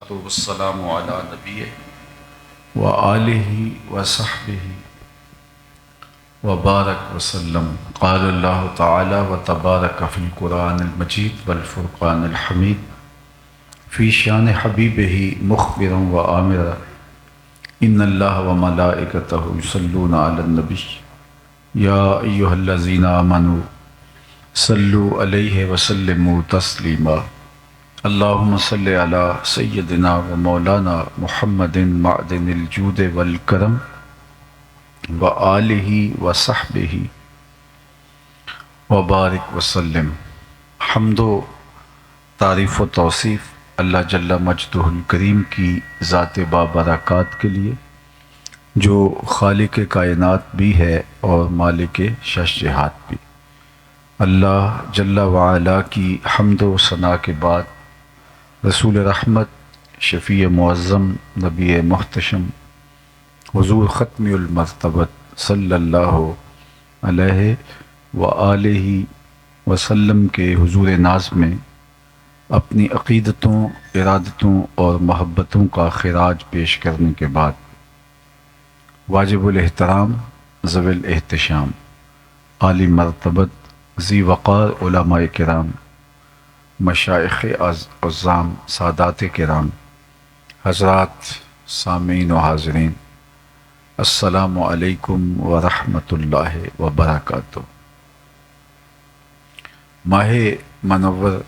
والسلام علی نبی و آلہ و صحبہ وبارک وسلم. قال اللہ تعالی و تبارک فی القرآن المجید والفرقان الحمید فی شان حبیبہ مخبرا و آمرا ان اللہ و ملائکتہ یصلون علی النبی یا ایہا الذین آمنوا صلوا علیہ وسلموا تسلیما. اللہم صلی علی سیدنا و مولانا محمد معدن الجود والکرم و آلہ و صحبہ وبارک وسلم. حمد و تعریف و توصیف اللہ جل مجدہ الکریم کی ذات بابرکات کے لیے جو خالق کائنات بھی ہے اور مالک شش جہات بھی. اللہ جل وعلا کی حمد و ثنا کے بعد رسول رحمت، شفیع معظم، نبی محتشم، حضور ختم المرتبت صلی اللہ علیہ وآلہ وسلم کے حضور ناز میں اپنی عقیدتوں، ارادتوں اور محبتوں کا خراج پیش کرنے کے بعد واجب الاحترام، ذوی الاحتشام، عالی مرتبت، ذی وقار علماء کرام، مشائخ عظام، سادات کرام، حضرات سامعین و حاضرین، السلام علیکم ورحمۃ اللہ وبرکاتہ. ماہ منور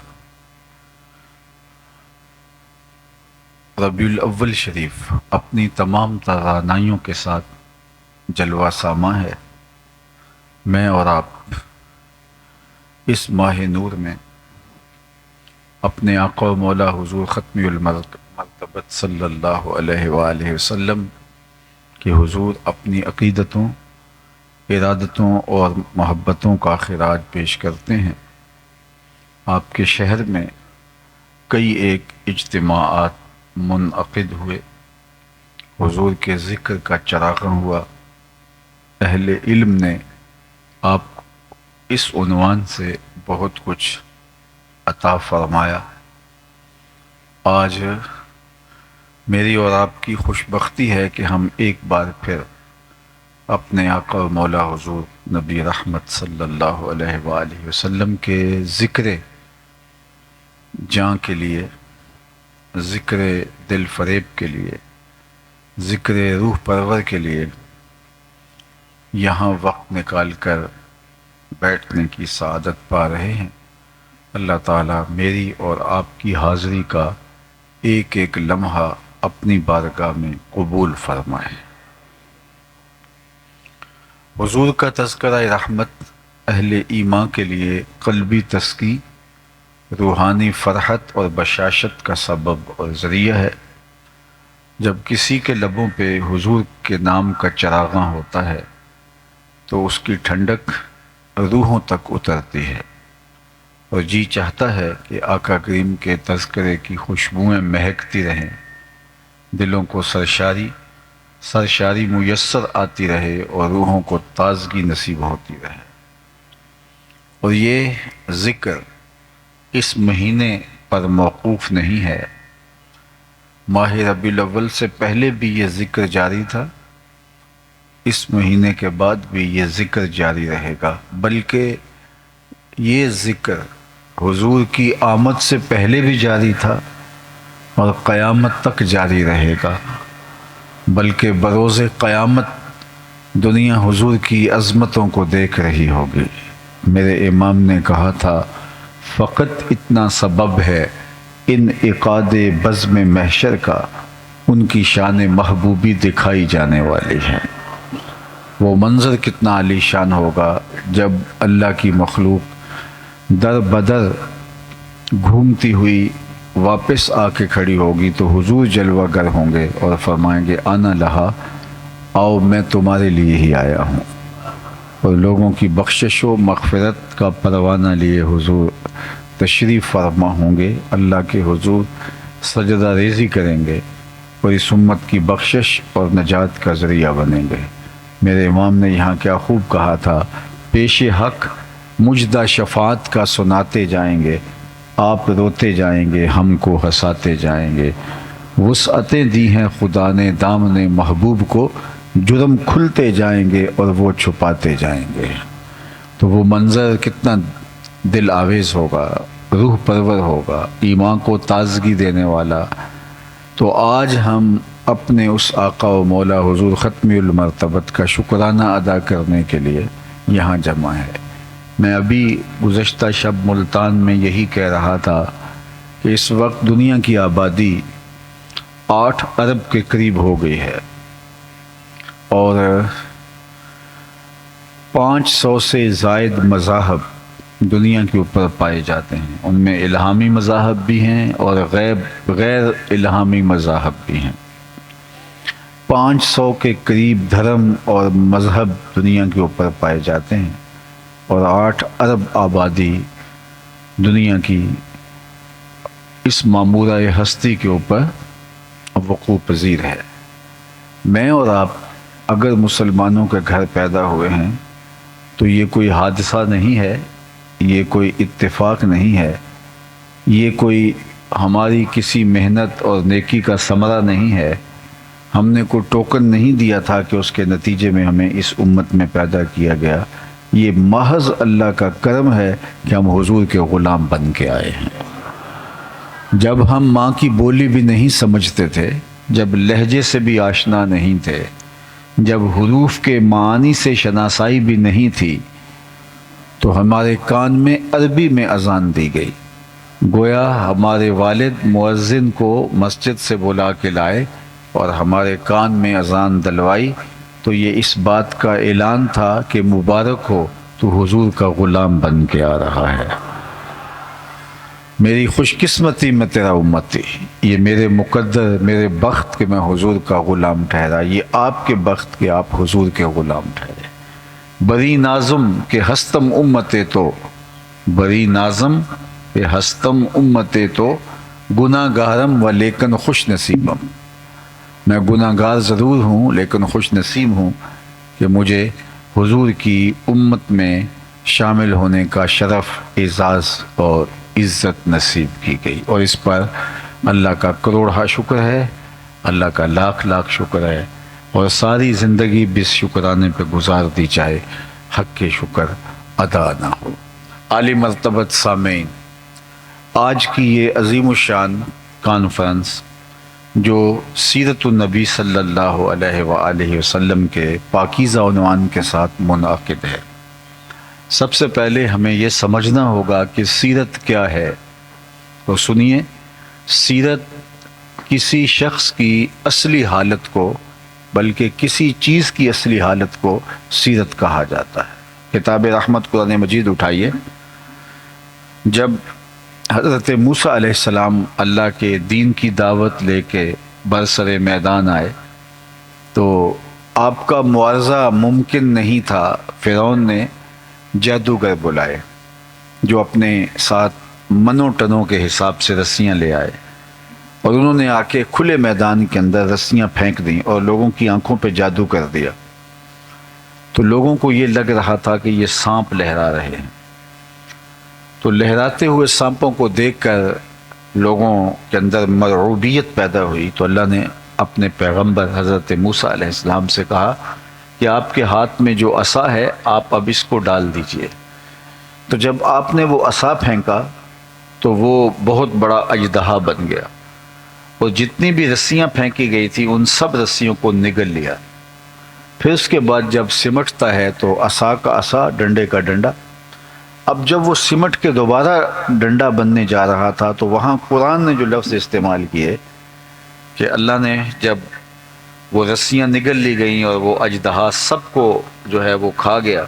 ربیع الاول شریف اپنی تمام توانائیوں کے ساتھ جلوہ ساماں ہے. میں اور آپ اس ماہ نور میں اپنے آقا و مولا حضور ختم المرتبت صلی اللہ علیہ وآلہ وسلم کہ حضور اپنی عقیدتوں، ارادتوں اور محبتوں کا خراج پیش کرتے ہیں. آپ کے شہر میں کئی ایک اجتماعات منعقد ہوئے، حضور کے ذکر کا چراغاں ہوا. اہل علم نے آپ اس عنوان سے بہت کچھ عطا فرمایا. آج میری اور آپ کی خوش بختی ہے کہ ہم ایک بار پھر اپنے آقا و مولا حضور نبی رحمت صلی اللہ علیہ وآلہ وسلم کے ذکر جاں کے لیے، ذکر دل فریب کے لیے، ذکر روح پرور کے لیے یہاں وقت نکال کر بیٹھنے کی سعادت پا رہے ہیں. اللہ تعالیٰ میری اور آپ کی حاضری کا ایک ایک لمحہ اپنی بارگاہ میں قبول فرمائے. حضور کا تذکرہ رحمت اہل ایمان کے لیے قلبی تسکی، روحانی فرحت اور بشاشت کا سبب اور ذریعہ ہے. جب کسی کے لبوں پہ حضور کے نام کا چراغاں ہوتا ہے تو اس کی ٹھنڈک روحوں تک اترتی ہے اور جی چاہتا ہے کہ آقا کریم کے تذکرے کی خوشبوئیں مہکتی رہیں، دلوں کو سرشاری میسر آتی رہے اور روحوں کو تازگی نصیب ہوتی رہے. اور یہ ذکر اس مہینے پر موقوف نہیں ہے. ماہ ربیع الاول سے پہلے بھی یہ ذکر جاری تھا، اس مہینے کے بعد بھی یہ ذکر جاری رہے گا. بلکہ یہ ذکر حضور کی آمد سے پہلے بھی جاری تھا اور قیامت تک جاری رہے گا. بلکہ بروز قیامت دنیا حضور کی عظمتوں کو دیکھ رہی ہوگی. میرے امام نے کہا تھا، فقط اتنا سبب ہے انعقاد بزم محشر کا، ان کی شان محبوبی دکھائی جانے والی ہے. وہ منظر کتنا عالی شان ہوگا جب اللہ کی مخلوق در بدر گھومتی ہوئی واپس آ کے کھڑی ہوگی تو حضور جلوہ گر ہوں گے اور فرمائیں گے، آنا لہا، آؤ میں تمہارے لیے ہی آیا ہوں. اور لوگوں کی بخشش و مغفرت کا پروانہ لیے حضور تشریف فرما ہوں گے، اللہ کے حضور سجدہ ریزی کریں گے اور اس امت کی بخشش اور نجات کا ذریعہ بنیں گے. میرے امام نے یہاں کیا خوب کہا تھا، پیش حق مجدہ شفاعت کا سناتے جائیں گے، آپ روتے جائیں گے، ہم کو ہنساتے جائیں گے. وسعتیں دی ہیں خدا نے دامن محبوب کو، جرم کھلتے جائیں گے اور وہ چھپاتے جائیں گے۔ تو وہ منظر کتنا دل آویز ہوگا، روح پرور ہوگا، ایمان کو تازگی دینے والا۔ تو آج ہم اپنے اس آقا و مولا حضور ختمی المرتبت کا شکرانہ ادا کرنے کے لیے یہاں جمع ہے۔ میں ابھی گزشتہ شب ملتان میں یہی کہہ رہا تھا کہ اس وقت دنیا کی آبادی 8 ارب کے قریب ہو گئی ہے، اور 500 سے زائد مذاہب دنیا کے اوپر پائے جاتے ہیں۔ ان میں الہامی مذاہب بھی ہیں اور غیر الہامی مذاہب بھی ہیں۔ 500 کے قریب دھرم اور مذہب دنیا کے اوپر پائے جاتے ہیں، اور 8 ارب آبادی دنیا کی اس معمورہ ہستی کے اوپر وقوع پذیر ہے۔ میں اور آپ اگر مسلمانوں کے گھر پیدا ہوئے ہیں تو یہ کوئی حادثہ نہیں ہے، یہ کوئی اتفاق نہیں ہے، یہ کوئی ہماری کسی محنت اور نیکی کا ثمرہ نہیں ہے۔ ہم نے کوئی ٹوکن نہیں دیا تھا کہ اس کے نتیجے میں ہمیں اس امت میں پیدا کیا گیا۔ یہ محض اللہ کا کرم ہے کہ ہم حضور کے غلام بن کے آئے ہیں۔ جب ہم ماں کی بولی بھی نہیں سمجھتے تھے، جب لہجے سے بھی آشنا نہیں تھے، جب حروف کے معانی سے شناسائی بھی نہیں تھی، تو ہمارے کان میں عربی میں اذان دی گئی۔ گویا ہمارے والد مؤذن کو مسجد سے بلا کے لائے اور ہمارے کان میں اذان دلوائی، تو یہ اس بات کا اعلان تھا کہ مبارک ہو، تو حضور کا غلام بن کے آ رہا ہے۔ میری خوش قسمتی میں تیرا امتی، یہ میرے مقدر، میرے بخت کہ میں حضور کا غلام ٹھہرا، یہ آپ کے بخت کہ آپ حضور کے غلام ٹھہرے۔ بری نازم کہ ہستم امتے تو، بری نازم کہ ہستم امتے تو، گناہ گارم و لیکن خوش نصیبم، میں گناہ گار ضرور ہوں لیکن خوش نصیب ہوں کہ مجھے حضور کی امت میں شامل ہونے کا شرف، اعزاز اور عزت نصیب کی گئی، اور اس پر اللہ کا کروڑہ شکر ہے، اللہ کا لاکھ لاکھ شکر ہے، اور ساری زندگی بھی اس شکرانے پہ گزار دی جائے، حق کے شکر ادا نہ ہو۔ عالی مرتبت سامعین، آج کی یہ عظیم الشان کانفرنس جو سیرت النبی صلی اللہ علیہ وآلہ وسلم کے پاکیزہ عنوان کے ساتھ منعقد ہے، سب سے پہلے ہمیں یہ سمجھنا ہوگا کہ سیرت کیا ہے۔ تو سنیے، سیرت کسی شخص کی اصلی حالت کو، بلکہ کسی چیز کی اصلی حالت کو سیرت کہا جاتا ہے۔ کتاب رحمت قرآن مجید اٹھائیے۔ جب حضرت موسیٰ علیہ السلام اللہ کے دین کی دعوت لے کے برسر میدان آئے تو آپ کا معارضہ ممکن نہیں تھا۔ فرعون نے جادوگر بلائے جو اپنے ساتھ منوں ٹنوں کے حساب سے رسیاں لے آئے، اور انہوں نے آ کے کھلے میدان کے اندر رسیاں پھینک دیں اور لوگوں کی آنکھوں پہ جادو کر دیا۔ تو لوگوں کو یہ لگ رہا تھا کہ یہ سانپ لہرا رہے ہیں۔ تو لہراتے ہوئے سانپوں کو دیکھ کر لوگوں کے اندر مرعوبیت پیدا ہوئی، تو اللہ نے اپنے پیغمبر حضرت موسیٰ علیہ السلام سے کہا کہ آپ کے ہاتھ میں جو عصا ہے آپ اب اس کو ڈال دیجئے۔ تو جب آپ نے وہ عصا پھینکا تو وہ بہت بڑا اژدہا بن گیا، اور جتنی بھی رسیاں پھینکی گئی تھی ان سب رسیوں کو نگل لیا۔ پھر اس کے بعد جب سمٹتا ہے تو عصا کا عصا، ڈنڈے کا ڈنڈا۔ اب جب وہ سمٹ کے دوبارہ ڈنڈا بننے جا رہا تھا تو وہاں قرآن نے جو لفظ استعمال کیے کہ اللہ نے جب وہ رسیاں نگل لی گئیں اور وہ اژدہا سب کو جو ہے وہ کھا گیا،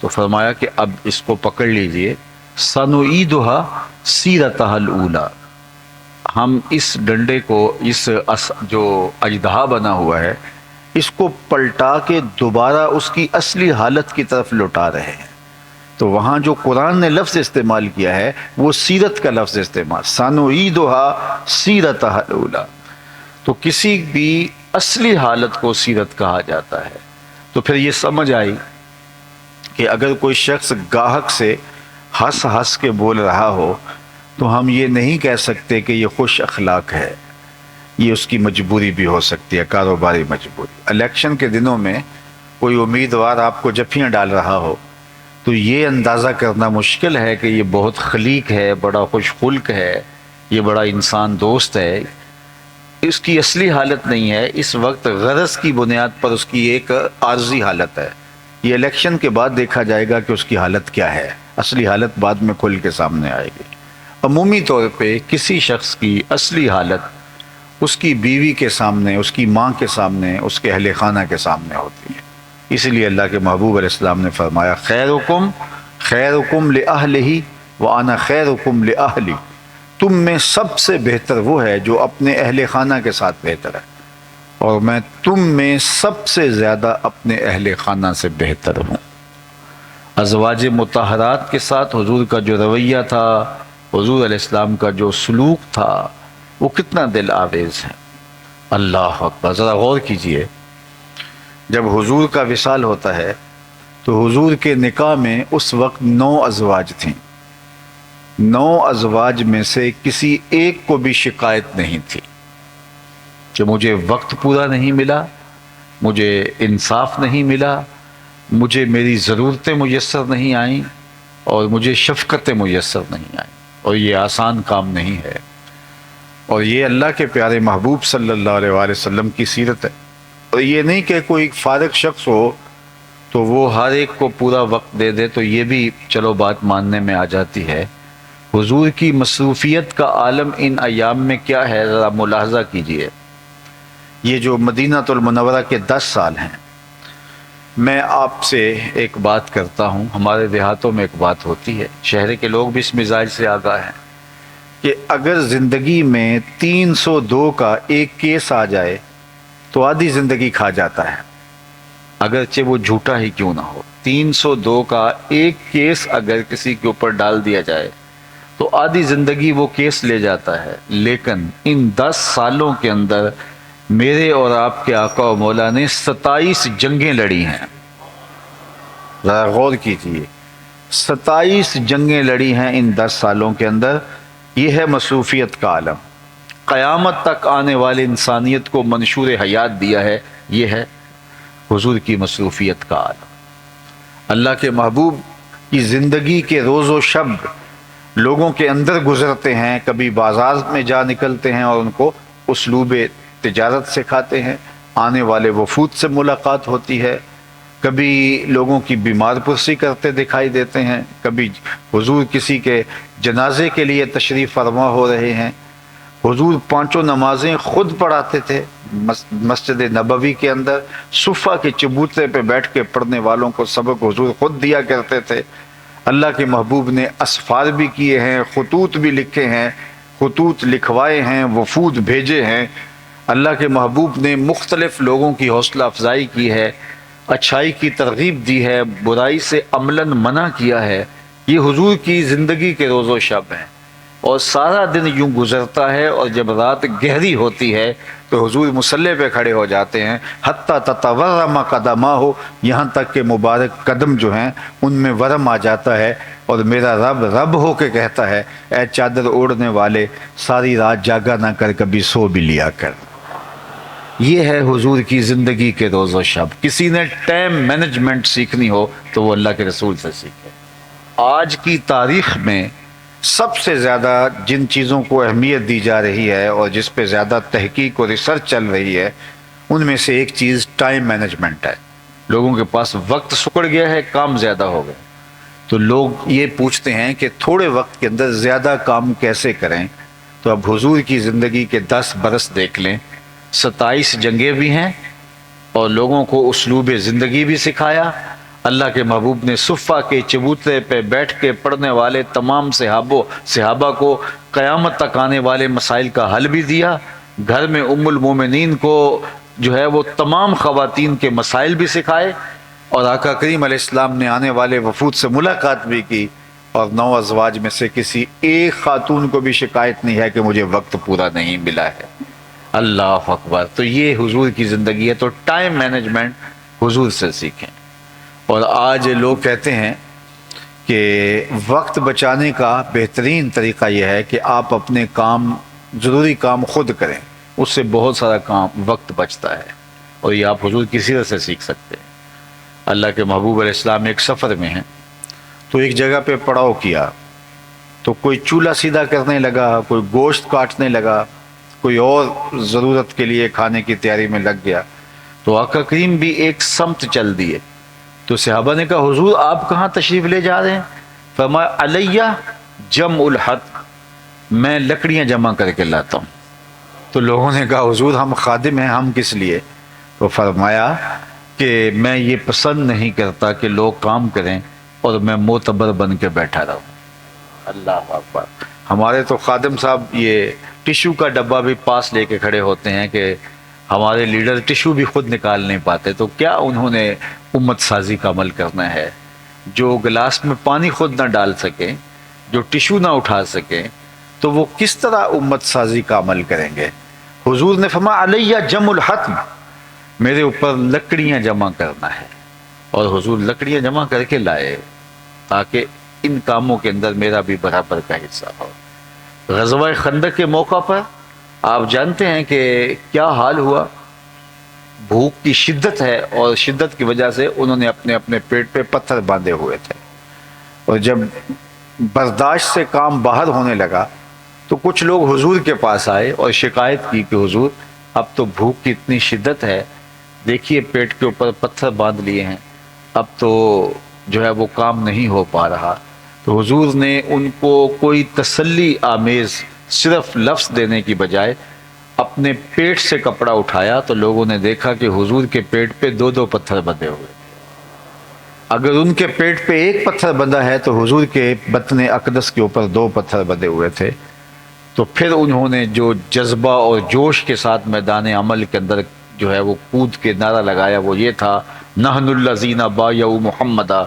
تو فرمایا کہ اب اس کو پکڑ لیجئے، سَنُعِيدُهَا سِيرَتَهَا الْأُولَى، ہم اس ڈنڈے کو، اس جو اژدہا بنا ہوا ہے، اس کو پلٹا کے دوبارہ اس کی اصلی حالت کی طرف لوٹا رہے ہیں۔ تو وہاں جو قرآن نے لفظ استعمال کیا ہے وہ سیرت کا لفظ استعمال، سَنُعِيدُهَا سِيرَتَهَا الْأُولَى، تو کسی بھی اصلی حالت کو سیرت کہا جاتا ہے۔ تو پھر یہ سمجھ آئی کہ اگر کوئی شخص گاہک سے ہنس ہنس کے بول رہا ہو تو ہم یہ نہیں کہہ سکتے کہ یہ خوش اخلاق ہے، یہ اس کی مجبوری بھی ہو سکتی ہے، کاروباری مجبوری۔ الیکشن کے دنوں میں کوئی امیدوار آپ کو جفیاں ڈال رہا ہو تو یہ اندازہ کرنا مشکل ہے کہ یہ بہت خلیق ہے، بڑا خوش خلق ہے، یہ بڑا انسان دوست ہے۔ اس کی اصلی حالت نہیں ہے، اس وقت غرض کی بنیاد پر اس کی ایک عارضی حالت ہے۔ یہ الیکشن کے بعد دیکھا جائے گا کہ اس کی حالت کیا ہے، اصلی حالت بعد میں کھل کے سامنے آئے گی۔ عمومی طور پہ کسی شخص کی اصلی حالت اس کی بیوی کے سامنے، اس کی ماں کے سامنے، اس کے اہل خانہ کے سامنے ہوتی ہے۔ اسی لیے اللہ کے محبوب علیہ السلام نے فرمایا خیرکم خیرکم لأہلہ وانا خیرکم لأہلی، تم میں سب سے بہتر وہ ہے جو اپنے اہل خانہ کے ساتھ بہتر ہے، اور میں تم میں سب سے زیادہ اپنے اہل خانہ سے بہتر ہوں۔ ازواج مطہرات کے ساتھ حضور کا جو رویہ تھا، حضور علیہ السلام کا جو سلوک تھا، وہ کتنا دل آویز ہے۔ اللہ اکبر، ذرا غور کیجئے، جب حضور کا وصال ہوتا ہے تو حضور کے نکاح میں اس وقت 9 ازواج تھیں۔ 9 ازواج میں سے کسی ایک کو بھی شکایت نہیں تھی کہ مجھے وقت پورا نہیں ملا، مجھے انصاف نہیں ملا، مجھے میری ضرورتیں میسر نہیں آئیں، اور مجھے شفقتیں میسر نہیں آئیں۔ اور یہ آسان کام نہیں ہے، اور یہ اللہ کے پیارے محبوب صلی اللہ علیہ وآلہ وسلم کی سیرت ہے۔ اور یہ نہیں کہ کوئی فارغ شخص ہو تو وہ ہر ایک کو پورا وقت دے دے، تو یہ بھی چلو بات ماننے میں آ جاتی ہے۔ حضور کی مصروفیت کا عالم ان ایام میں کیا ہے، ذرا ملاحظہ کیجئے۔ یہ جو مدینہ المنورہ کے 10 سال ہیں، میں آپ سے ایک بات کرتا ہوں، ہمارے دیہاتوں میں ایک بات ہوتی ہے، شہر کے لوگ بھی اس مزاج سے آگاہ ہیں، کہ اگر زندگی میں 302 کا ایک کیس آ جائے تو آدھی زندگی کھا جاتا ہے، اگرچہ وہ جھوٹا ہی کیوں نہ ہو۔ 302 کا ایک کیس اگر کسی کے اوپر ڈال دیا جائے تو آدھی زندگی وہ کیس لے جاتا ہے۔ لیکن ان 10 سالوں کے اندر میرے اور آپ کے آقا و مولا نے 27 جنگیں لڑی ہیں۔ ذرا غور کیجیے، 27 جنگیں لڑی ہیں ان 10 سالوں کے اندر۔ یہ ہے مصروفیت کا عالم، قیامت تک آنے والے انسانیت کو منشور حیات دیا ہے، یہ ہے حضور کی مصروفیت کا عالم۔ اللہ کے محبوب کی زندگی کے روز و شب لوگوں کے اندر گزرتے ہیں، کبھی بازار میں جا نکلتے ہیں اور ان کو اسلوب تجارت سکھاتے ہیں، آنے والے وفود سے ملاقات ہوتی ہے، کبھی لوگوں کی بیمار پرسی کرتے دکھائی دیتے ہیں، کبھی حضور کسی کے جنازے کے لیے تشریف فرما ہو رہے ہیں۔ حضور 5 نمازیں خود پڑھاتے تھے مسجد نبوی کے اندر، صفہ کے چبوترے پہ بیٹھ کے پڑھنے والوں کو سبق حضور خود دیا کرتے تھے۔ اللہ کے محبوب نے اسفار بھی کیے ہیں، خطوط بھی لکھے ہیں، خطوط لکھوائے ہیں، وفود بھیجے ہیں۔ اللہ کے محبوب نے مختلف لوگوں کی حوصلہ افزائی کی ہے، اچھائی کی ترغیب دی ہے، برائی سے عملاً منع کیا ہے۔ یہ حضور کی زندگی کے روز و شب ہیں، اور سارا دن یوں گزرتا ہے، اور جب رات گہری ہوتی ہے تو حضور مصلی پہ کھڑے ہو جاتے ہیں، حتیٰ تتورم قدماہ، یہاں تک کہ مبارک قدم جو ہیں ان میں ورم آ جاتا ہے، اور میرا رب رب ہو کے کہتا ہے، اے چادر اوڑھنے والے، ساری رات جاگا نہ کر، کبھی سو بھی لیا کر۔ یہ ہے حضور کی زندگی کے روز و شب۔ کسی نے ٹائم مینجمنٹ سیکھنی ہو تو وہ اللہ کے رسول سے سیکھے۔ آج کی تاریخ میں سب سے زیادہ جن چیزوں کو اہمیت دی جا رہی ہے اور جس پہ زیادہ تحقیق اور ریسرچ چل رہی ہے، ان میں سے ایک چیز ٹائم مینجمنٹ ہے۔ لوگوں کے پاس وقت سکڑ گیا ہے، کام زیادہ ہو گئے، تو لوگ یہ پوچھتے ہیں کہ تھوڑے وقت کے اندر زیادہ کام کیسے کریں۔ تو اب حضور کی زندگی کے 10 برس دیکھ لیں، 27 جنگیں بھی ہیں، اور لوگوں کو اسلوب زندگی بھی سکھایا۔ اللہ کے محبوب نے صفہ کے چبوترے پہ بیٹھ کے پڑھنے والے تمام صحابہ کو قیامت تک آنے والے مسائل کا حل بھی دیا۔ گھر میں ام المومنین کو جو ہے وہ تمام خواتین کے مسائل بھی سکھائے، اور آقا کریم علیہ السلام نے آنے والے وفود سے ملاقات بھی کی، اور 9 ازواج میں سے کسی ایک خاتون کو بھی شکایت نہیں ہے کہ مجھے وقت پورا نہیں ملا ہے۔ اللہ اکبر۔ تو یہ حضور کی زندگی ہے، تو ٹائم مینجمنٹ حضور سے سیکھیں۔ اور آج لوگ کہتے ہیں کہ وقت بچانے کا بہترین طریقہ یہ ہے کہ آپ اپنے ضروری کام خود کریں، اس سے بہت سارا کام وقت بچتا ہے، اور یہ آپ حضور کی سیرت سے سیکھ سکتے ہیں۔ اللہ کے محبوب علیہ السلام ایک سفر میں ہیں، تو ایک جگہ پہ پڑاؤ کیا، تو کوئی چولہا سیدھا کرنے لگا، کوئی گوشت کاٹنے لگا، کوئی اور ضرورت کے لیے کھانے کی تیاری میں لگ گیا، تو آقا کریم بھی ایک سمت چل دیے۔ تو صحابہ نے کہا حضور آپ کہاں تشریف لے جا رہے ہیں؟ فرمایا علیہ جمع الحطب، میں لکڑیاں جمع کر کے لاتا ہوں۔ تو لوگوں نے کہا حضور ہم خادم ہیں، ہم کس لیے؟ تو فرمایا کہ میں یہ پسند نہیں کرتا کہ لوگ کام کریں اور میں معتبر بن کے بیٹھا رہوں۔ اللہ اکبر۔ ہمارے تو خادم صاحب یہ ٹشو کا ڈبہ بھی پاس لے کے کھڑے ہوتے ہیں کہ ہمارے لیڈر ٹشو بھی خود نکال نہیں پاتے، تو کیا انہوں نے امت سازی کا عمل کرنا ہے؟ جو گلاس میں پانی خود نہ ڈال سکیں، جو ٹشو نہ اٹھا سکیں، تو وہ کس طرح امت سازی کا عمل کریں گے؟ حضور نے فرمایا علیہ جمع الحطب، میرے اوپر لکڑیاں جمع کرنا ہے، اور حضور لکڑیاں جمع کر کے لائے تاکہ ان کاموں کے اندر میرا بھی برابر کا حصہ ہو۔ غزوہ خندق کے موقع پر آپ جانتے ہیں کہ کیا حال ہوا، بھوک کی شدت ہے، اور شدت کی وجہ سے انہوں نے اپنے اپنے پیٹ پہ پتھر باندھے ہوئے تھے، اور جب برداشت سے کام باہر ہونے لگا تو کچھ لوگ حضور کے پاس آئے اور شکایت کی کہ حضور اب تو بھوک کی اتنی شدت ہے، دیکھیے پیٹ کے اوپر پتھر باندھ لیے ہیں، اب تو جو ہے وہ کام نہیں ہو پا رہا۔ تو حضور نے ان کو کوئی تسلی آمیز صرف لفظ دینے کی بجائے اپنے پیٹ سے کپڑا اٹھایا، تو لوگوں نے دیکھا کہ حضور کے پیٹ پہ دو دو پتھر بندھے ہوئے۔ اگر ان کے پیٹ پہ ایک پتھر بندھا ہے تو حضور کے بطن اقدس کے اوپر دو پتھر بندھے ہوئے تھے۔ تو پھر انہوں نے جو جذبہ اور جوش کے ساتھ میدان عمل کے اندر جو ہے وہ کود کے نعرہ لگایا، وہ یہ تھا نحن الذین بایعوا محمدا،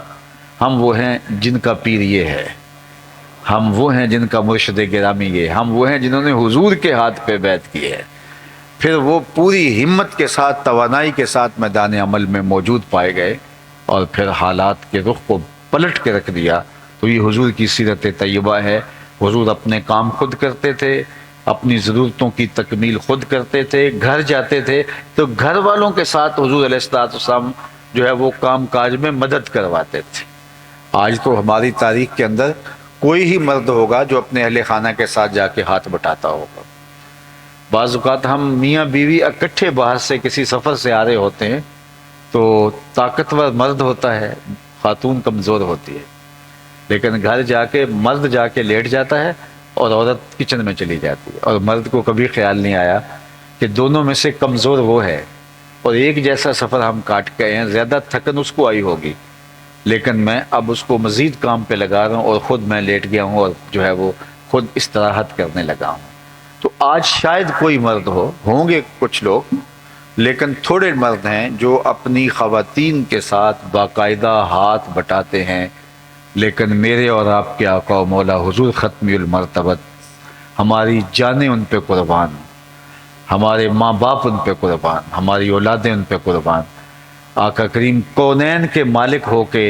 ہم وہ ہیں جن کا پیر یہ ہے، ہم وہ ہیں جن کا مرشد گرامی یہ ہے، ہم وہ ہیں جنہوں نے حضور کے ہاتھ پہ بیعت کی ہے۔ پھر وہ پوری ہمت کے ساتھ، توانائی کے ساتھ میدان عمل میں موجود پائے گئے، اور پھر حالات کے رخ کو پلٹ کے رکھ دیا۔ تو یہ حضور کی سیرت طیبہ ہے۔ حضور اپنے کام خود کرتے تھے، اپنی ضرورتوں کی تکمیل خود کرتے تھے، گھر جاتے تھے تو گھر والوں کے ساتھ حضور علیہ السلام جو ہے وہ کام کاج میں مدد کرواتے تھے۔ آج تو ہماری تاریخ کے اندر کوئی ہی مرد ہوگا جو اپنے اہل خانہ کے ساتھ جا کے ہاتھ بٹاتا ہوگا۔ بعض اوقات ہم میاں بیوی اکٹھے باہر سے کسی سفر سے آ رہے ہوتے ہیں تو طاقتور مرد ہوتا ہے، خاتون کمزور ہوتی ہے، لیکن گھر جا کے مرد جا کے لیٹ جاتا ہے اور عورت کچن میں چلی جاتی ہے، اور مرد کو کبھی خیال نہیں آیا کہ دونوں میں سے کمزور وہ ہے، اور ایک جیسا سفر ہم کاٹ کے آئے ہیں، زیادہ تھکن اس کو آئی ہوگی، لیکن میں اب اس کو مزید کام پہ لگا رہا ہوں، اور خود میں لیٹ گیا ہوں اور جو ہے وہ خود استراحت کرنے لگا ہوں۔ تو آج شاید کوئی مرد ہوں گے کچھ لوگ، لیکن تھوڑے مرد ہیں جو اپنی خواتین کے ساتھ باقاعدہ ہاتھ بٹاتے ہیں۔ لیکن میرے اور آپ کے آقا و مولا حضور ختمی المرتبت، ہماری جانیں ان پہ قربان، ہمارے ماں باپ ان پہ قربان، ہماری اولادیں ان پہ قربان، آقا کریم کونین کے مالک ہو کے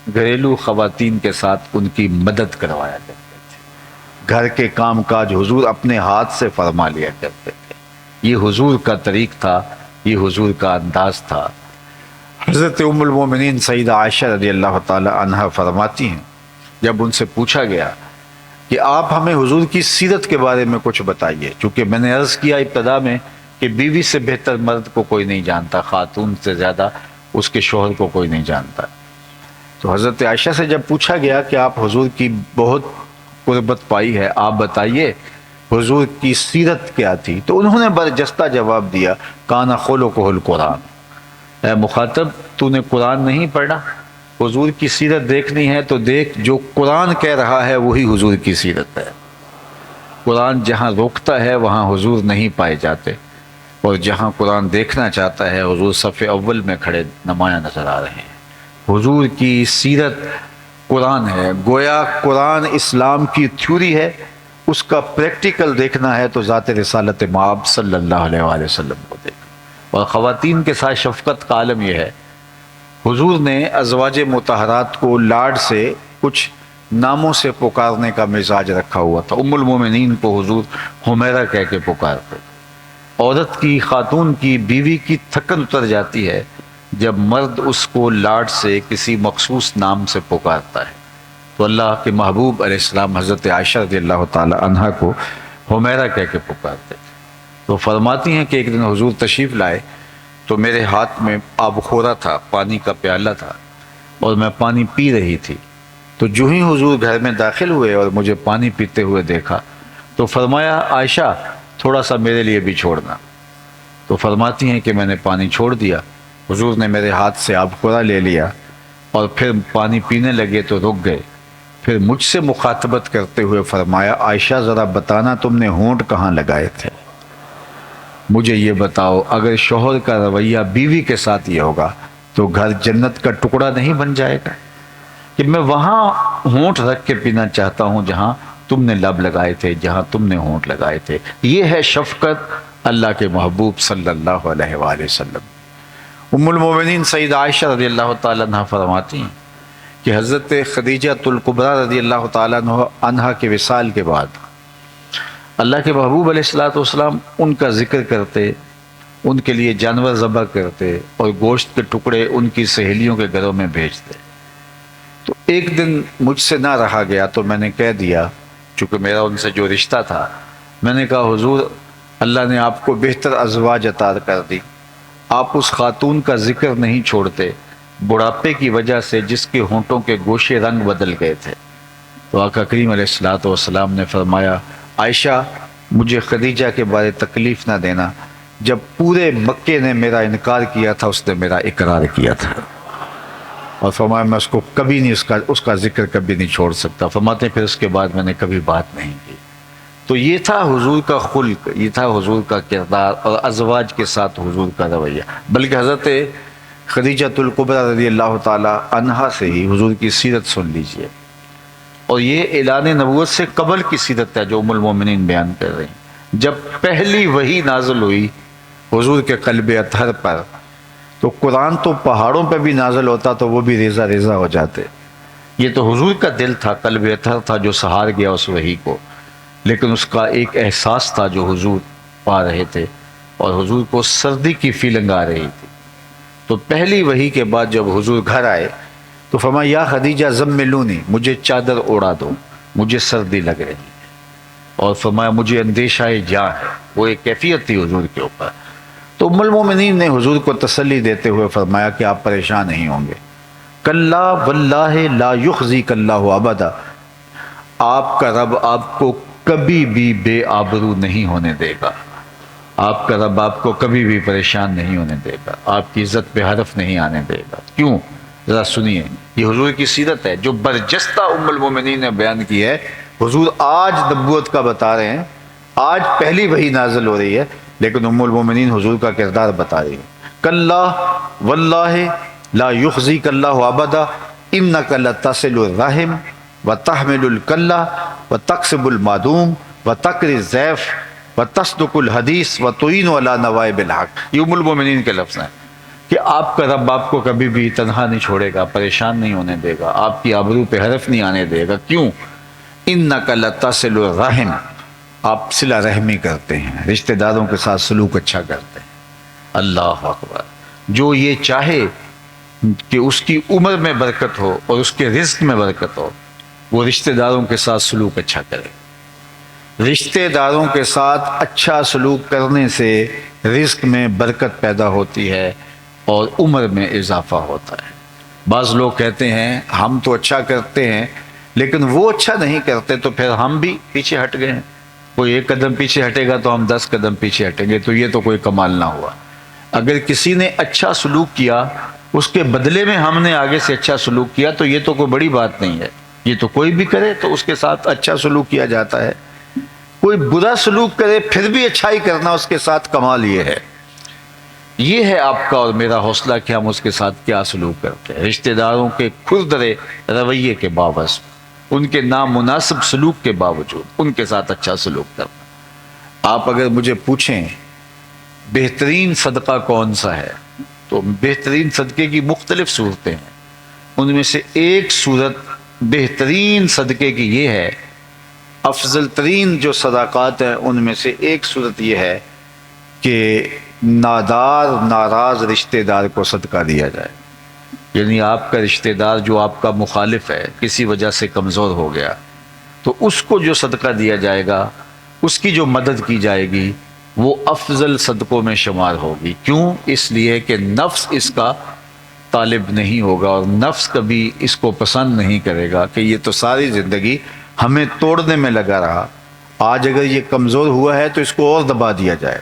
گھریلو خواتین کے ساتھ ان کی مدد کروایا کرتے تھے، گھر کے کام کاج حضور اپنے ہاتھ سے فرما لیا کرتے تھے۔ یہ حضور کا طریق تھا، یہ حضور کا انداز تھا۔ حضرت ام المومنین سیدہ عائشہ رضی اللہ تعالی عنہا فرماتی ہیں، جب ان سے پوچھا گیا کہ آپ ہمیں حضور کی سیرت کے بارے میں کچھ بتائیے، چونکہ میں نے عرض کیا ابتدا میں کہ بیوی سے بہتر مرد کو کوئی نہیں جانتا، خاتون سے زیادہ اس کے شوہر کو کوئی نہیں جانتا۔ تو حضرت عائشہ سے جب پوچھا گیا کہ آپ حضور کی بہت قربت پائی ہے، آپ بتائیے حضور کی سیرت کیا تھی، تو انہوں نے برجستہ جواب دیا کانا خلقہ القرآن، اے مخاطب تو نے قرآن نہیں پڑھا؟ حضور کی سیرت دیکھنی ہے تو دیکھ، جو قرآن کہہ رہا ہے وہی حضور کی سیرت ہے۔ قرآن جہاں روکتا ہے وہاں حضور نہیں پائے جاتے، اور جہاں قرآن دیکھنا چاہتا ہے حضور صف اول میں کھڑے نمایاں نظر آ رہے ہیں۔ حضور کی سیرت قرآن ہے، گویا قرآن اسلام کی تھیوری ہے، اس کا پریکٹیکل دیکھنا ہے تو ذات رسالت مآب صلی اللہ علیہ وآلہ وسلم کو دیکھنا۔ اور خواتین کے ساتھ شفقت کا عالم یہ ہے، حضور نے ازواج مطہرات کو لاڈ سے کچھ ناموں سے پکارنے کا مزاج رکھا ہوا تھا۔ ام المومنین کو حضور حمیرہ کہہ کے پکارتے، عورت کی، خاتون کی، بیوی کی تھکن اتر جاتی ہے جب مرد اس کو لاڈ سے کسی مخصوص نام سے پکارتا ہے۔ تو اللہ کے محبوب علیہ السلام حضرت عائشہ رضی اللہ تعالی عنہا کو حمیرہ کہہ کے پکارتے تھے۔ تو فرماتی ہیں کہ ایک دن حضور تشریف لائے تو میرے ہاتھ میں آب خورا تھا، پانی کا پیالہ تھا، اور میں پانی پی رہی تھی۔ تو جو ہی حضور گھر میں داخل ہوئے اور مجھے پانی پیتے ہوئے دیکھا تو فرمایا عائشہ تھوڑا سا میرے لیے بھی چھوڑنا۔ تو فرماتی ہیں کہ میں نے پانی چھوڑ دیا، حضور نے میرے ہاتھ سے آب خورا لے لیا اور پھر پانی پینے لگے تو رک گئے۔ پھر مجھ سے مخاطبت کرتے ہوئے فرمایا عائشہ ذرا بتانا تم نے ہونٹ کہاں لگائے تھے؟ مجھے یہ بتاؤ اگر شوہر کا رویہ بیوی کے ساتھ یہ ہوگا تو گھر جنت کا ٹکڑا نہیں بن جائے گا کہ میں وہاں ہونٹ رکھ کے پینا چاہتا ہوں جہاں تم نے لب لگائے تھے، جہاں تم نے ہونٹ لگائے تھے۔ یہ ہے شفقت اللہ کے محبوب صلی اللہ علیہ وآلہ وسلم۔ ام المومنین سیدہ عائشہ رضی اللہ تعالیٰ عنہ فرماتی ہیں کہ حضرت خدیجہ الکبریٰ رضی اللہ تعالیٰ عنہ کے وصال کے بعد اللہ کے محبوب علیہ الصلوۃ والسلام ان کا ذکر کرتے، ان کے لیے جانور ذبح کرتے اور گوشت کے ٹکڑے ان کی سہیلیوں کے گھروں میں بھیجتے۔ تو ایک دن مجھ سے نہ رہا گیا تو میں نے کہہ دیا، چونکہ میرا ان سے جو رشتہ تھا، میں نے کہا حضور اللہ نے آپ کو بہتر ازواج عطا کر دی، آپ اس خاتون کا ذکر نہیں چھوڑتے بڑھاپے کی وجہ سے جس کے ہونٹوں کے گوشے رنگ بدل گئے تھے۔ تو آقا کریم علیہ الصلوۃ والسلام نے فرمایا عائشہ مجھے خدیجہ کے بارے تکلیف نہ دینا، جب پورے مکے نے میرا انکار کیا تھا اس نے میرا اقرار کیا تھا، اور فرمایا میں اس کو کبھی نہیں اس کا ذکر کبھی نہیں چھوڑ سکتا۔ فرماتے ہیں پھر اس کے بعد میں نے کبھی بات نہیں کی۔ تو یہ تھا حضور کا خلق، یہ تھا حضور کا کردار اور ازواج کے ساتھ حضور کا رویہ۔ بلکہ حضرت خدیجہ الکبریٰ رضی اللہ تعالی عنہا سے ہی حضور کی سیرت سن لیجئے، اور یہ اعلان نبوت سے قبل کی سیرت ہے جو ام المومنین بیان کر رہی ہیں۔ جب پہلی وحی نازل ہوئی حضور کے قلب اطہر پر تو قرآن تو پہاڑوں پہ بھی نازل ہوتا تو وہ بھی ریزہ ریزہ ہو جاتے۔ یہ تو حضور کا دل تھا، قلب اطہر تھا جو سہار گیا اس وحی کو، لیکن اس کا ایک احساس تھا جو حضور پا رہے تھے، اور حضور کو سردی کی فیلنگ آ رہی تھی۔ تو پہلی وحی کے بعد جب حضور گھر آئے تو فرمایا یا خدیجہ زملونی، مجھے چادر اوڑا دو، مجھے سردی لگ رہی ہے، اور فرمایا مجھے اندیشہ جاں ہے۔ وہ ایک کیفیت تھی حضور کے اوپر۔ تو ام المومنین نے حضور کو تسلی دیتے ہوئے فرمایا کہ آپ پریشان نہیں ہوں گے، کلا واللہ لا یخزیک اللہ ابدا، آپ کا رب آپ کو کبھی بھی بے آبرو نہیں ہونے دے گا، آپ کا رب آپ کو کبھی بھی پریشان نہیں ہونے دے گا، آپ کی عزت پہ حرف نہیں آنے دے گا۔ کیوں؟ ذرا سنیے، یہ حضور کی سیرت ہے جو برجستہ ام المومنین نے بیان کی ہے۔ حضور آج نبوت کا بتا رہے ہیں، آج پہلی وحی نازل ہو رہی ہے، لیکن ام المومنین حضور کا کردار بتا رہی ہے۔ کلا واللہ لا یخزیک اللہ ابدا انک لتصل الرحم وتحمل الکلہ وتکسب المعدوم وتقری الضیف وتصدق الحدیث وتعین علی نوائب الحق۔ یہ ام المومنین کے لفظ ہیں کہ آپ کا رب آپ کو کبھی بھی تنہا نہیں چھوڑے گا، پریشان نہیں ہونے دے گا، آپ کی آبرو پہ حرف نہیں آنے دے گا۔ کیوں؟ انک لتصل الرحم، آپ صلہ رحمی کرتے ہیں، رشتہ داروں کے ساتھ سلوک اچھا کرتے ہیں۔ اللہ اکبر۔ جو یہ چاہے کہ اس کی عمر میں برکت ہو اور اس کے رزق میں برکت ہو، وہ رشتہ داروں کے ساتھ سلوک اچھا کرے۔ رشتہ داروں کے ساتھ اچھا سلوک کرنے سے رزق میں برکت پیدا ہوتی ہے اور عمر میں اضافہ ہوتا ہے۔ بعض لوگ کہتے ہیں ہم تو اچھا کرتے ہیں لیکن وہ اچھا نہیں کرتے تو پھر ہم بھی پیچھے ہٹ گئے ہیں، کوئی ایک قدم پیچھے ہٹے گا تو ہم 10 قدم پیچھے ہٹیں گے، تو یہ تو کوئی کمال نہ ہوا۔ اگر کسی نے اچھا سلوک کیا اس کے بدلے میں ہم نے آگے سے اچھا سلوک کیا تو یہ تو کوئی بڑی بات نہیں ہے، یہ تو کوئی بھی کرے تو اس کے ساتھ اچھا سلوک کیا جاتا ہے، کوئی برا سلوک کرے پھر بھی اچھائی کرنا اس کے ساتھ کمال یہ ہے۔ یہ ہے آپ کا اور میرا حوصلہ کہ ہم اس کے ساتھ کیا سلوک کرتے ہیں، رشتہ داروں کے کھردرے رویے کے باوجود، ان کے نامناسب سلوک کے باوجود ان کے ساتھ اچھا سلوک کرنا۔ آپ اگر مجھے پوچھیں بہترین صدقہ کون سا ہے تو بہترین صدقے کی مختلف صورتیں ہیں، ان میں سے ایک صورت بہترین صدقے کی یہ ہے، افضل ترین جو صدقات ہیں ان میں سے ایک صورت یہ ہے کہ ناراض رشتہ دار کو صدقہ دیا جائے، یعنی آپ کا رشتہ دار جو آپ کا مخالف ہے کسی وجہ سے کمزور ہو گیا تو اس کو جو صدقہ دیا جائے گا، اس کی جو مدد کی جائے گی، وہ افضل صدقوں میں شمار ہوگی۔ کیوں؟ اس لیے کہ نفس اس کا طالب نہیں ہوگا، اور نفس کبھی اس کو پسند نہیں کرے گا کہ یہ تو ساری زندگی ہمیں توڑنے میں لگا رہا، آج اگر یہ کمزور ہوا ہے تو اس کو اور دبا دیا جائے۔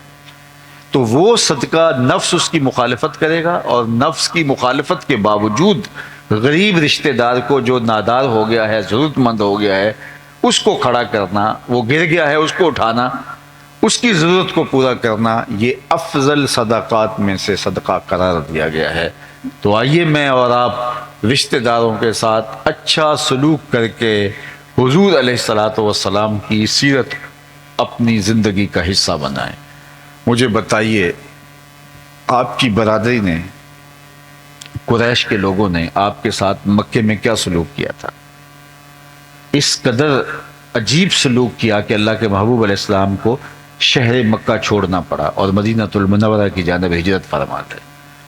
تو وہ صدقہ نفس اس کی مخالفت کرے گا، اور نفس کی مخالفت کے باوجود غریب رشتہ دار کو جو نادار ہو گیا ہے، ضرورت مند ہو گیا ہے، اس کو کھڑا کرنا، وہ گر گیا ہے اس کو اٹھانا، اس کی ضرورت کو پورا کرنا، یہ افضل صدقات میں سے صدقہ قرار دیا گیا ہے۔ تو آئیے میں اور آپ رشتہ داروں کے ساتھ اچھا سلوک کر کے حضور علیہ الصلاۃ والسلام کی سیرت اپنی زندگی کا حصہ بنائیں۔ مجھے بتائیے، آپ کی برادری نے، قریش کے لوگوں نے آپ کے ساتھ مکے میں کیا سلوک کیا تھا؟ اس قدر عجیب سلوک کیا کہ اللہ کے محبوب علیہ السلام کو شہر مکہ چھوڑنا پڑا اور مدینہ المنورہ کی جانب ہجرت فرماتے۔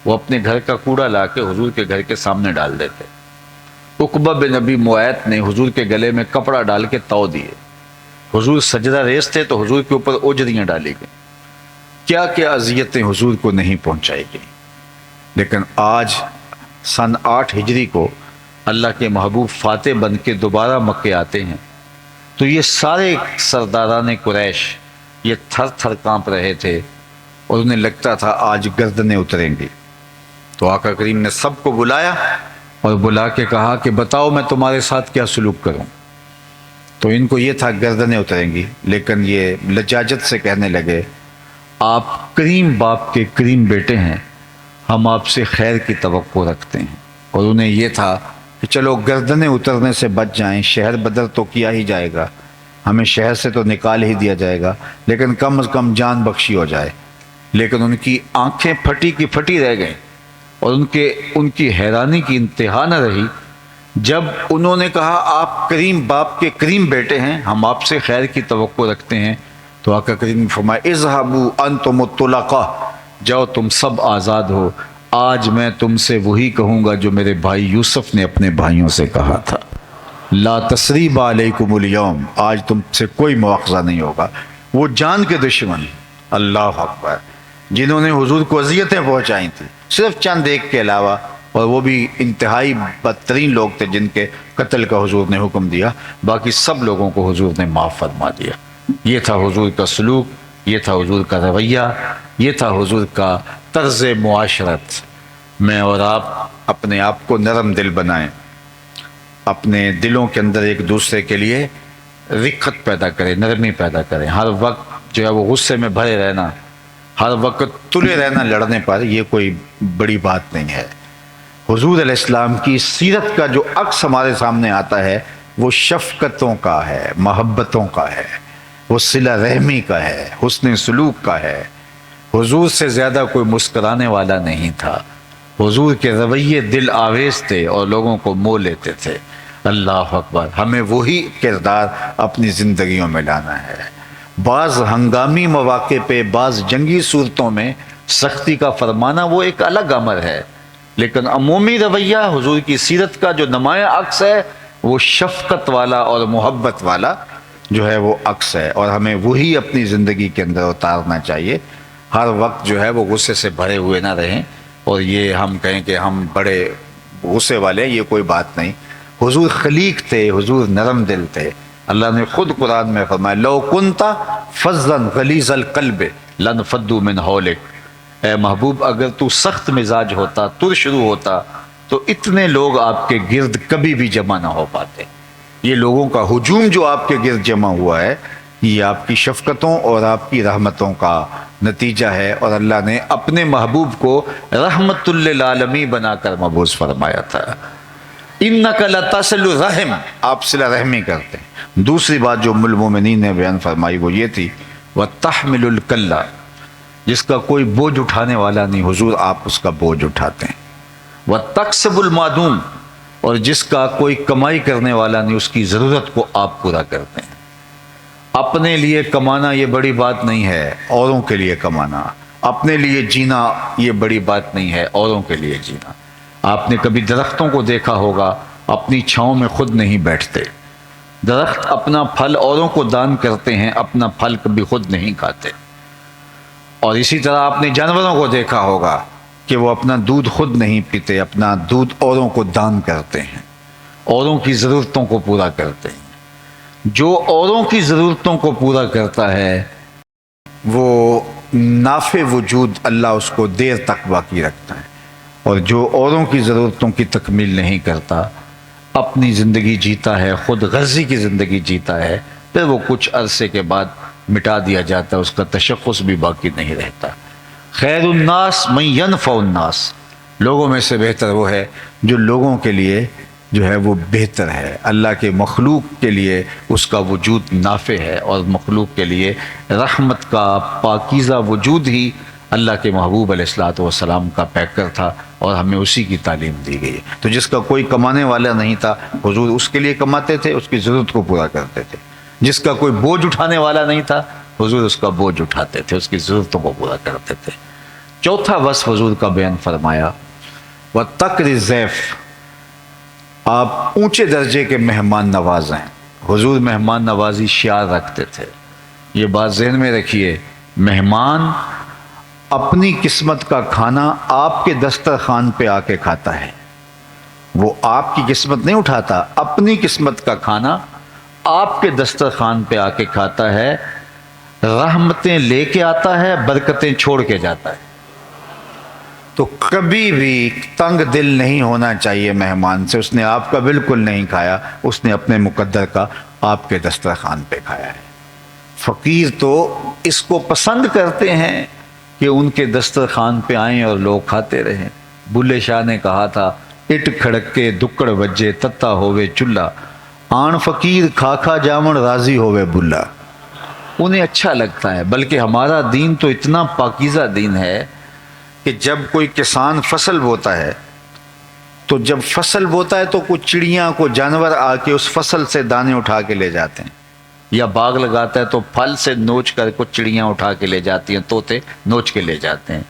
وہ اپنے گھر کا کوڑا لا کے حضور کے گھر کے سامنے ڈال دیتے۔ عقبہ بن نبی معیط نے حضور کے گلے میں کپڑا ڈال کے تو دیے۔ حضور سجدہ ریز تھے تو حضور کے اوپر اوجریاں ڈالی گئیں۔ کیا کیا اذیتیں حضور کو نہیں پہنچائی گئیں، لیکن آج سن 8 ہجری کو اللہ کے محبوب فاتح بن کے دوبارہ مکے آتے ہیں تو یہ سارے سرداران قریش یہ تھر تھر کانپ رہے تھے اور انہیں لگتا تھا آج گردنیں اتریں گی۔ تو آقا کریم نے سب کو بلایا اور بلا کے کہا کہ بتاؤ میں تمہارے ساتھ کیا سلوک کروں۔ تو ان کو یہ تھا گردنیں اتریں گی، لیکن یہ لجاجت سے کہنے لگے آپ کریم باپ کے کریم بیٹے ہیں، ہم آپ سے خیر کی توقع رکھتے ہیں۔ اور انہیں یہ تھا کہ چلو گردنیں اترنے سے بچ جائیں، شہر بدر تو کیا ہی جائے گا، ہمیں شہر سے تو نکال ہی دیا جائے گا، لیکن کم از کم جان بخشی ہو جائے۔ لیکن ان کی آنکھیں پھٹی کی پھٹی رہ گئیں اور ان کی حیرانی کی انتہا نہ رہی جب انہوں نے کہا آپ کریم باپ کے کریم بیٹے ہیں، ہم آپ سے خیر کی توقع رکھتے ہیں۔ تو آقا کریم نے فرمایا اذهبوا انتم الطلقاء، جاؤ تم سب آزاد ہو، آج میں تم سے وہی کہوں گا جو میرے بھائی یوسف نے اپنے بھائیوں سے کہا تھا، لا تثریب علیکم اليوم، آج تم سے کوئی مواخذہ نہیں ہوگا۔ وہ جان کے دشمن، اللہ اکبر، جنہوں نے حضور کو اذیتیں پہنچائی تھیں صرف چند ایک کے علاوہ، اور وہ بھی انتہائی بدترین لوگ تھے جن کے قتل کا حضور نے حکم دیا، باقی سب لوگوں کو حضور نے معاف فرما دیا۔ یہ تھا حضور کا سلوک، یہ تھا حضور کا رویہ، یہ تھا حضور کا طرز معاشرت۔ میں اور آپ اپنے آپ کو نرم دل بنائیں، اپنے دلوں کے اندر ایک دوسرے کے لیے رقت پیدا کریں، نرمی پیدا کریں۔ ہر وقت جو ہے وہ غصے میں بھرے رہنا، ہر وقت تلے رہنا لڑنے پر، یہ کوئی بڑی بات نہیں ہے۔ حضور علیہ السلام کی سیرت کا جو عکس ہمارے سامنے آتا ہے وہ شفقتوں کا ہے، محبتوں کا ہے، وہ صلہ رحمی کا ہے، حسن سلوک کا ہے۔ حضور سے زیادہ کوئی مسکرانے والا نہیں تھا۔ حضور کے رویے دل آویز تھے اور لوگوں کو مو لیتے تھے۔ اللہ اکبر، ہمیں وہی کردار اپنی زندگیوں میں لانا ہے۔ بعض ہنگامی مواقع پہ، بعض جنگی صورتوں میں سختی کا فرمانا وہ ایک الگ امر ہے، لیکن عمومی رویہ حضور کی سیرت کا جو نمایاں عکس ہے وہ شفقت والا اور محبت والا جو ہے وہ عکس ہے، اور ہمیں وہی اپنی زندگی کے اندر اتارنا چاہیے۔ ہر وقت جو ہے وہ غصے سے بھرے ہوئے نہ رہیں اور یہ ہم کہیں کہ ہم بڑے غصے والے ہیں، یہ کوئی بات نہیں۔ حضور خلیق تھے، حضور نرم دل تھے۔ اللہ نے خود قرآن میں فرمایا لو کنت فظا غلیظ القلب لانفضوا من حولک، اے محبوب اگر تو سخت مزاج ہوتا، ترشرو ہوتا، تو اتنے لوگ آپ کے گرد کبھی بھی جمع نہ ہو پاتے۔ یہ لوگوں کا ہجوم جو آپ کے گرد جمع ہوا ہے یہ آپ کی شفقتوں اور آپ کی رحمتوں کا نتیجہ ہے، اور اللہ نے اپنے محبوب کو رحمت للعالمین بنا کر مبعوث فرمایا تھا۔ انک لتصل الرحم، آپ صلہ رحمی کرتے ہیں۔ دوسری بات جو ام المومنین نے بیان فرمائی وہ یہ تھی وتحمل الکلّ، جس کا کوئی بوجھ اٹھانے والا نہیں، حضور آپ اس کا بوجھ اٹھاتے ہیں۔ وتکسب المعدوم، اور جس کا کوئی کمائی کرنے والا نہیں اس کی ضرورت کو آپ پورا کرتے ہیں۔ اپنے لیے کمانا یہ بڑی بات نہیں ہے، اوروں کے لیے کمانا۔ اپنے لیے جینا یہ بڑی بات نہیں ہے، اوروں کے لیے جینا۔ آپ نے کبھی درختوں کو دیکھا ہوگا، اپنی چھاؤں میں خود نہیں بیٹھتے۔ درخت اپنا پھل اوروں کو دان کرتے ہیں، اپنا پھل کبھی خود نہیں کھاتے۔ اور اسی طرح آپ نے جانوروں کو دیکھا ہوگا کہ وہ اپنا دودھ خود نہیں پیتے، اپنا دودھ اوروں کو دان کرتے ہیں، اوروں کی ضرورتوں کو پورا کرتے ہیں۔ جو اوروں کی ضرورتوں کو پورا کرتا ہے وہ نافع وجود اللہ اس کو دیر تک باقی رکھتا ہے، اور جو اوروں کی ضرورتوں کی تکمیل نہیں کرتا، اپنی زندگی جیتا ہے، خود غرضی کی زندگی جیتا ہے، پھر وہ کچھ عرصے کے بعد مٹا دیا جاتا ہے، اس کا تشخص بھی باقی نہیں رہتا۔ خیر الناس من ینفع الناس، لوگوں میں سے بہتر وہ ہے جو لوگوں کے لیے جو ہے وہ بہتر ہے، اللہ کے مخلوق کے لیے اس کا وجود نافع ہے، اور مخلوق کے لیے رحمت کا پاکیزہ وجود ہی اللہ کے محبوب علیہ الصلوۃ والسلام کا پیکر تھا، اور ہمیں اسی کی تعلیم دی گئی ہے۔ تو جس کا کوئی کمانے والا نہیں تھا، حضور اس کے لیے کماتے تھے، اس کی ضرورت کو پورا کرتے تھے۔ جس کا کوئی بوجھ اٹھانے والا نہیں تھا، حضور اس کا بوجھ اٹھاتے تھے، اس کی ضرورتوں کو پورا کرتے تھے۔ چوتھا وصف حضور کا بیان فرمایا، وَتَقْرِ الضَّيْفَ، آپ اونچے درجے کے مہمان نواز ہیں۔ حضور مہمان نوازی شعار رکھتے تھے، یہ بات ذہن میں رکھیے، مہمان اپنی قسمت کا کھانا آپ کے دسترخوان پہ آ کے کھاتا ہے، وہ آپ کی قسمت نہیں اٹھاتا، اپنی قسمت کا کھانا آپ کے دسترخوان پہ آ کے کھاتا ہے، رحمتیں لے کے آتا ہے، برکتیں چھوڑ کے جاتا ہے۔ تو کبھی بھی تنگ دل نہیں ہونا چاہیے مہمان سے، اس نے آپ کا بالکل نہیں کھایا، اس نے اپنے مقدر کا آپ کے دسترخوان پہ کھایا ہے۔ فقیر تو اس کو پسند کرتے ہیں کہ ان کے دسترخوان پہ آئیں اور لوگ کھاتے رہیں۔ بلے شاہ نے کہا تھا، اٹ کھڑک کے دکڑ وجے تتا ہووے چلہ، آن فقیر کھا کھا جامن راضی ہووے بلا۔ انہیں اچھا لگتا ہے، بلکہ ہمارا دین تو اتنا پاکیزہ دین ہے کہ جب کوئی کسان فصل بوتا ہے تو جب فصل بوتا ہے تو کچھ چڑیاں کو جانور آ کے اس فصل سے دانے اٹھا کے لے جاتے ہیں، یا باغ لگاتا ہے تو پھل سے نوچ کر کچھ چڑیاں اٹھا کے لے جاتی ہیں، طوطے نوچ کے لے جاتے ہیں۔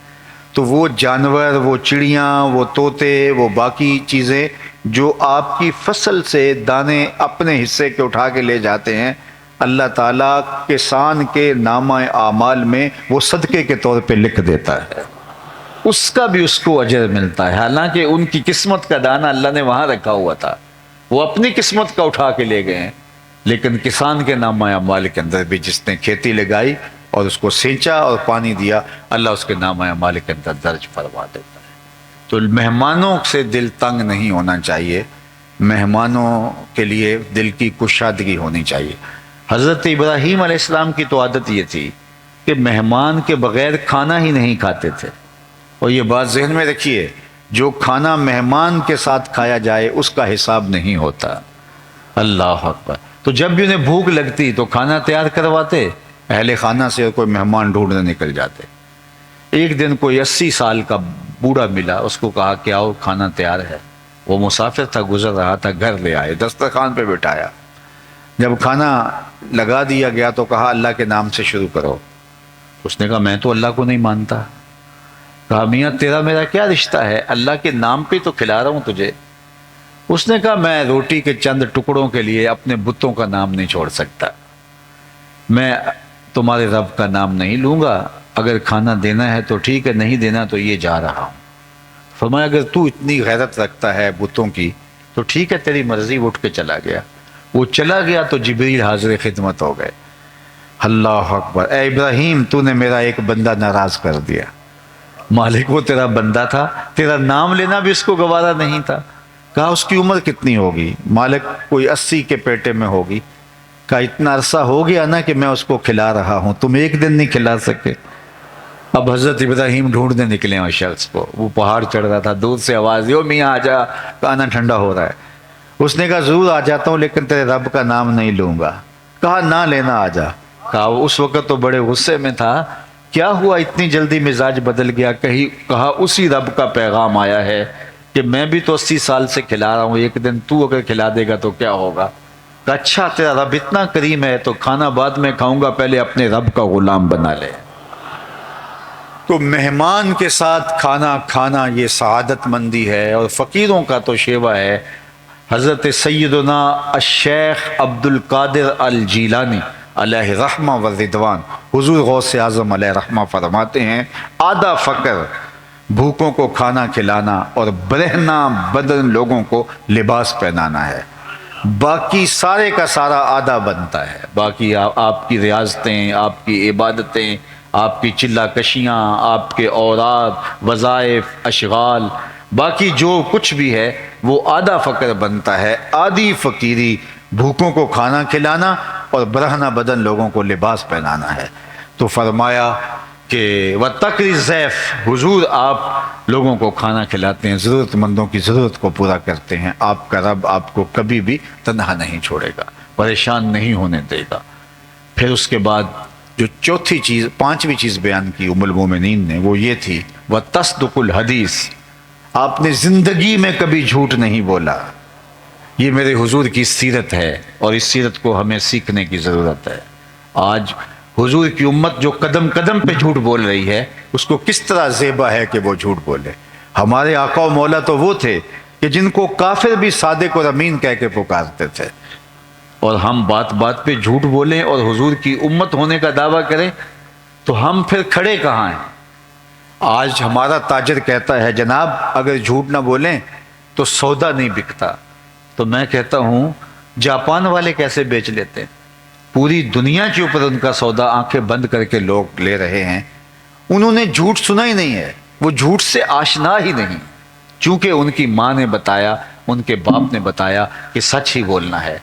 تو وہ جانور، وہ چڑیاں، وہ طوطے، وہ باقی چیزیں جو آپ کی فصل سے دانے اپنے حصے کے اٹھا کے لے جاتے ہیں، اللہ تعالیٰ کسان کے نامہ اعمال میں وہ صدقے کے طور پہ لکھ دیتا ہے، اس کا بھی اس کو اجر ملتا ہے۔ حالانکہ ان کی قسمت کا دانہ اللہ نے وہاں رکھا ہوا تھا، وہ اپنی قسمت کا اٹھا کے لے گئے ہیں، لیکن کسان کے نامہ اعمال کے اندر بھی جس نے کھیتی لگائی اور اس کو سینچا اور پانی دیا، اللہ اس کے نامہ اعمال کے اندر درج فرما دیتا ہے۔ تو مہمانوں سے دل تنگ نہیں ہونا چاہیے، مہمانوں کے لیے دل کی کشادگی ہونی چاہیے۔ حضرت ابراہیم علیہ السلام کی تو عادت یہ تھی کہ مہمان کے بغیر کھانا ہی نہیں کھاتے تھے، اور یہ بات ذہن میں رکھیے، جو کھانا مہمان کے ساتھ کھایا جائے اس کا حساب نہیں ہوتا۔ اللہ اکبر۔ تو جب بھی انہیں بھوک لگتی تو کھانا تیار کرواتے، اہل خانہ سے کوئی مہمان ڈھونڈنے نکل جاتے۔ ایک دن کوئی 80 سال کا بوڑھا ملا، اس کو کہا کہ آؤ کھانا تیار ہے۔ وہ مسافر تھا، گزر رہا تھا، گھر لے آئے، دسترخوان پہ بٹھایا۔ جب کھانا لگا دیا گیا تو کہا اللہ کے نام سے شروع کرو۔ اس نے کہا میں تو اللہ کو نہیں مانتا۔ کہا میاں تیرا میرا کیا رشتہ ہے، اللہ کے نام پہ تو کھلا رہا ہوں تجھے۔ اس نے کہا میں روٹی کے چند ٹکڑوں کے لیے اپنے بتوں کا نام نہیں چھوڑ سکتا، میں تمہارے رب کا نام نہیں لوں گا، اگر کھانا دینا ہے تو ٹھیک ہے، نہیں دینا تو یہ جا رہا ہوں۔ فرمایا اگر تو اتنی غیرت رکھتا ہے بتوں کی تو ٹھیک ہے تیری مرضی، اٹھ کے چلا گیا۔ وہ چلا گیا تو جبریل حاضر خدمت ہو گئے۔ اللہ اکبر، اے ابراہیم تو نے میرا ایک بندہ ناراض کر دیا۔ مالک وہ تیرا بندہ تھا، تیرا نام لینا بھی اس کو گوارا نہیں تھا۔ کہا اس کی عمر کتنی ہوگی؟ مالک کوئی 80 کے پیٹے میں ہوگی۔ کہا اتنا عرصہ ہو گیا نا کہ میں اس کو کھلا رہا ہوں، تم ایک دن نہیں کھلا سکے۔ اب حضرت ابراہیم ڈھونڈنے نکلے اس شخص کو، وہ پہاڑ چڑھ رہا تھا، دور سے آواز دی، میاں آ جا، کھانا ٹھنڈا ہو رہا ہے۔ اس نے کہا ضرور آ جاتا ہوں لیکن تیرے رب کا نام نہیں لوں گا۔ کہا نہ لینا، آ جا۔ کہا اس وقت تو بڑے غصے میں تھا، کیا ہوا اتنی جلدی مزاج بدل گیا؟ کہا اسی رب کا پیغام آیا ہے کہ میں بھی تو 80 سال سے کھلا رہا ہوں، ایک دن تو اگر کھلا دے گا تو کیا ہوگا؟ کہ اچھا تیرا رب اتنا کریم ہے تو کھانا بعد میں کھاؤں گا، پہلے اپنے رب کا غلام بنا لے۔ تو مہمان کے ساتھ کھانا کھانا یہ سعادت مندی ہے، اور فقیروں کا تو شیوا ہے۔ حضرت سیدنا الشیخ عبد القادر الجیلانی علیہ رحمہ و رضوان، حضور غوث اعظم علیہ رحمہ فرماتے ہیں آدھا فقر بھوکوں کو کھانا کھلانا اور برہنہ بدن لوگوں کو لباس پہنانا ہے، باقی سارے کا سارا آدھا بنتا ہے۔ باقی آپ کی ریاضتیں، آپ کی عبادتیں، آپ کی چلہ کشیاں، آپ کے اوراد، وظائف، اشغال، باقی جو کچھ بھی ہے وہ آدھا فقر بنتا ہے۔ آدھی فقیری بھوکوں کو کھانا کھلانا اور برہنہ بدن لوگوں کو لباس پہنانا ہے۔ تو فرمایا کہ وَتَقْرِ الضَّيْفَ، حضور آپ لوگوں کو کھانا کھلاتے ہیں، ضرورت مندوں کی ضرورت کو پورا کرتے ہیں۔ آپ کا رب آپ کو کبھی بھی تنہا نہیں چھوڑے گا، پریشان نہیں ہونے دے گا۔ پھر اس کے بعد جو چوتھی چیز، پانچویں چیز بیان کی ام المومنین نے، وہ یہ تھی وَتَصْدُقُ الْحَدِيث، آپ نے زندگی میں کبھی جھوٹ نہیں بولا۔ یہ میرے حضور کی سیرت ہے، اور اس سیرت کو ہمیں سیکھنے کی ضرورت ہے۔ آج حضور کی امت جو قدم قدم پہ جھوٹ بول رہی ہے، اس کو کس طرح زیبا ہے کہ وہ جھوٹ بولے۔ ہمارے آقا و مولا تو وہ تھے کہ جن کو کافر بھی صادق اور امین کہہ کے پکارتے تھے، اور ہم بات بات پہ جھوٹ بولیں اور حضور کی امت ہونے کا دعویٰ کریں تو ہم پھر کھڑے کہاں ہیں؟ آج ہمارا تاجر کہتا ہے جناب اگر جھوٹ نہ بولیں تو سودا نہیں بکتا، تو میں کہتا ہوں جاپان والے کیسے بیچ لیتے ہیں؟ پوری دنیا کے اوپر ان کا سودا آنکھیں بند کر کے لوگ لے رہے ہیں۔ انہوں نے جھوٹ سنا ہی نہیں ہے، وہ جھوٹ سے آشنا ہی نہیں، چونکہ ان کی ماں نے بتایا، ان کے باپ نے بتایا کہ سچ ہی بولنا ہے۔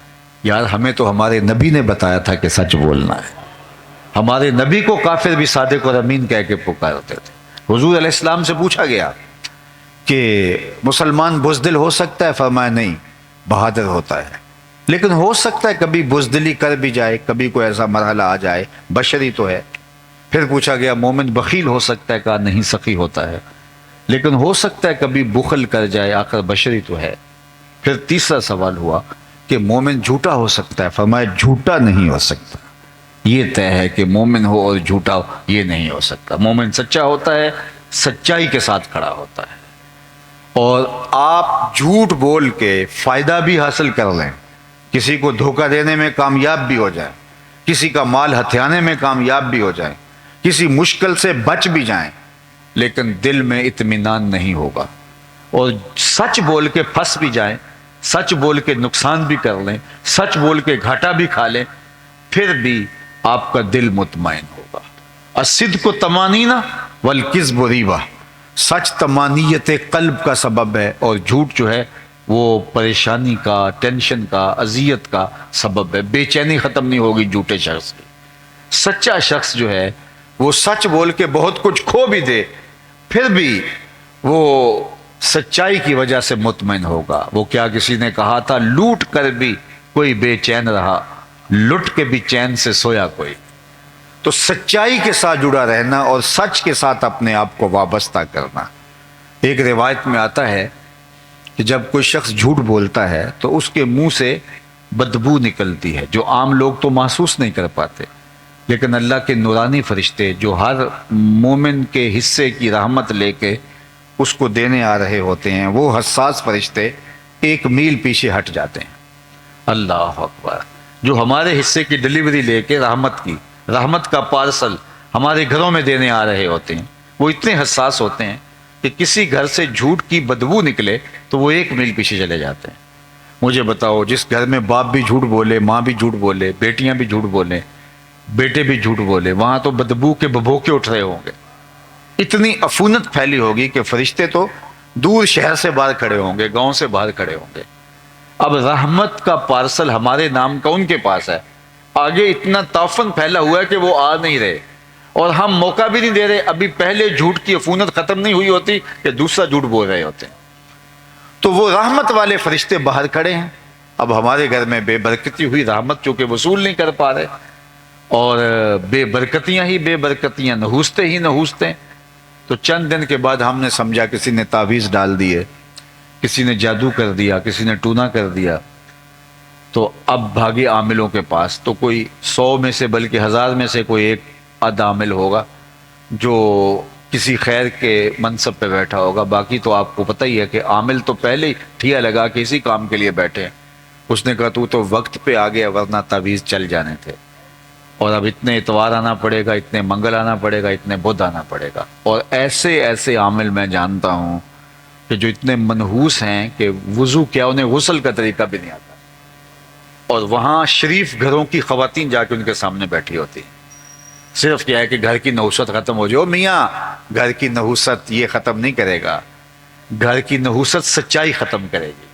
یار ہمیں تو ہمارے نبی نے بتایا تھا کہ سچ بولنا ہے۔ ہمارے نبی کو کافر بھی صادق اور امین کہہ کے پکارتے تھے۔ حضور علیہ السلام سے پوچھا گیا کہ مسلمان بزدل ہو سکتا ہے؟ فرمایا نہیں، بہادر ہوتا ہے، لیکن ہو سکتا ہے کبھی بزدلی کر بھی جائے، کبھی کوئی ایسا مرحلہ آ جائے، بشری تو ہے۔ پھر پوچھا گیا مومن بخیل ہو سکتا ہے؟ کہا نہیں، سخی ہوتا ہے، لیکن ہو سکتا ہے کبھی بخل کر جائے، آخر بشری تو ہے۔ پھر تیسرا سوال ہوا کہ مومن جھوٹا ہو سکتا ہے؟ فرمایا جھوٹا نہیں ہو سکتا، یہ طے ہے کہ مومن ہو اور جھوٹا ہو یہ نہیں ہو سکتا۔ مومن سچا ہوتا ہے، سچائی کے ساتھ کھڑا ہوتا ہے، اور آپ جھوٹ بول کے فائدہ بھی حاصل کر لیں، کسی کو دھوکہ دینے میں کامیاب بھی ہو جائیں، کسی کا مال ہتھیانے میں کامیاب بھی ہو جائیں، کسی مشکل سے بچ بھی جائیں، لیکن دل میں اطمینان نہیں ہوگا، اور سچ بول کے پھنس بھی جائیں، سچ بول کے نقصان بھی کر لیں، سچ بول کے گھاٹا بھی کھا لیں، پھر بھی آپ کا دل مطمئن ہوگا۔ الصدق طمانینہ والکذب ریبہ، سچ طمانیت قلب کا سبب ہے، اور جھوٹ جو ہے وہ پریشانی کا، ٹینشن کا، اذیت کا سبب ہے۔ بے چینی ختم نہیں ہوگی جھوٹے شخص کی۔ سچا شخص جو ہے وہ سچ بول کے بہت کچھ کھو بھی دے، پھر بھی وہ سچائی کی وجہ سے مطمئن ہوگا۔ وہ کیا کسی نے کہا تھا، لوٹ کر بھی کوئی بے چین رہا، لٹ کے بھی چین سے سویا کوئی۔ تو سچائی کے ساتھ جڑا رہنا اور سچ کے ساتھ اپنے آپ کو وابستہ کرنا۔ ایک روایت میں آتا ہے کہ جب کوئی شخص جھوٹ بولتا ہے تو اس کے منہ سے بدبو نکلتی ہے، جو عام لوگ تو محسوس نہیں کر پاتے، لیکن اللہ کے نورانی فرشتے جو ہر مومن کے حصے کی رحمت لے کے اس کو دینے آ رہے ہوتے ہیں، وہ حساس فرشتے 1 میل پیچھے ہٹ جاتے ہیں۔ اللہ اکبر! جو ہمارے حصے کی ڈلیوری لے کے رحمت کا پارسل ہمارے گھروں میں دینے آ رہے ہوتے ہیں، وہ اتنے حساس ہوتے ہیں کہ کسی گھر سے جھوٹ کی بدبو نکلے تو وہ 1 میل پیچھے چلے جاتے ہیں۔ مجھے بتاؤ، جس گھر میں باپ بھی جھوٹ بولے، ماں بھی جھوٹ بولے، بیٹیاں بھی جھوٹ بولیں، بیٹے بھی جھوٹ بولے، وہاں تو بدبو کے ببوکے اٹھ رہے ہوں گے۔ اتنی عفونت پھیلی ہوگی کہ فرشتے تو دور شہر سے باہر کھڑے ہوں گے، گاؤں سے باہر کھڑے ہوں گے۔ اب رحمت کا پارسل ہمارے نام کا ان کے پاس ہے، آگے اتنا تعفن پھیلا ہوا ہے کہ وہ آ نہیں رہے، اور ہم موقع بھی نہیں دے رہے۔ ابھی پہلے جھوٹ کی عفونت ختم نہیں ہوئی ہوتی کہ دوسرا جھوٹ بول رہے ہوتے ہیں۔ تو وہ رحمت والے فرشتے باہر کھڑے ہیں۔ اب ہمارے گھر میں بے برکتی ہوئی، رحمت چونکہ وصول نہیں کر پا رہے، اور بے برکتیاں ہی بے برکتیاں، نحوستے ہی نحوستے۔ تو چند دن کے بعد ہم نے سمجھا کسی نے تعویذ ڈال دیے، کسی نے جادو کر دیا، کسی نے ٹونا کر دیا، تو اب بھاگے عاملوں کے پاس، تو کوئی 100 میں سے بلکہ 1000 میں سے کوئی ایک عامل ہوگا جو کسی خیر کے منصب پہ بیٹھا ہوگا، باقی تو آپ کو پتہ ہی ہے کہ عامل تو پہلے ہی ٹھیا لگا کے اسی کام کے لیے بیٹھے ہیں۔ اس نے کہا تو وقت پہ آ گیا، ورنہ تعویذ چل جانے تھے، اور اب اتنے اتوار آنا پڑے گا، اتنے منگل آنا پڑے گا، اتنے بدھ آنا پڑے گا۔ اور ایسے ایسے عامل میں جانتا ہوں کہ جو اتنے منحوس ہیں کہ وضو کیا انہیں غسل کا طریقہ بھی نہیں آتا، اور وہاں شریف گھروں کی خواتین جا کے ان کے سامنے بیٹھی ہوتی ہیں، صرف کیا ہے کہ گھر کی نحوست ختم ہو جائے۔ میاں گھر کی نحوست یہ ختم نہیں کرے گا، گھر کی نحوست سچائی ختم کرے گی۔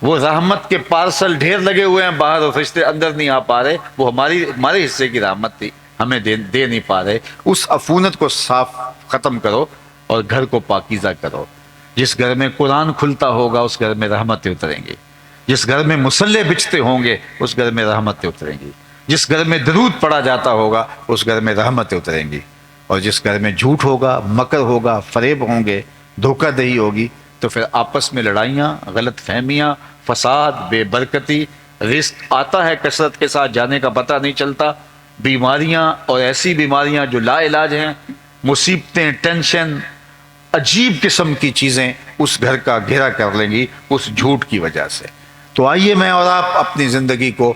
وہ رحمت کے پارسل ڈھیر لگے ہوئے ہیں باہر اور فرشتے اندر نہیں آ پا رہے، وہ ہمارے حصے کی رحمت تھی، ہمیں دے نہیں پا رہے۔ اس عفونت کو صاف ختم کرو اور گھر کو پاکیزہ کرو۔ جس گھر میں قرآن کھلتا ہوگا اس گھر میں رحمتیں اتریں گی، جس گھر میں مصلے بچتے ہوں گے اس گھر میں رحمتیں اتریں گی، جس گھر میں درود پڑھا جاتا ہوگا اس گھر میں رحمتیں اتریں گی، اور جس گھر میں جھوٹ ہوگا، مکر ہوگا، فریب ہوں گے، دھوکہ دہی ہوگی، تو پھر آپس میں لڑائیاں، غلط فہمیاں، فساد، بے برکتی، رزق آتا ہے کثرت کے ساتھ، جانے کا پتہ نہیں چلتا، بیماریاں اور ایسی بیماریاں جو لا علاج ہیں، مصیبتیں، ٹینشن، عجیب قسم کی چیزیں اس گھر کا گھیرا کر لیں گی اس جھوٹ کی وجہ سے۔ تو آئیے میں اور آپ اپنی زندگی کو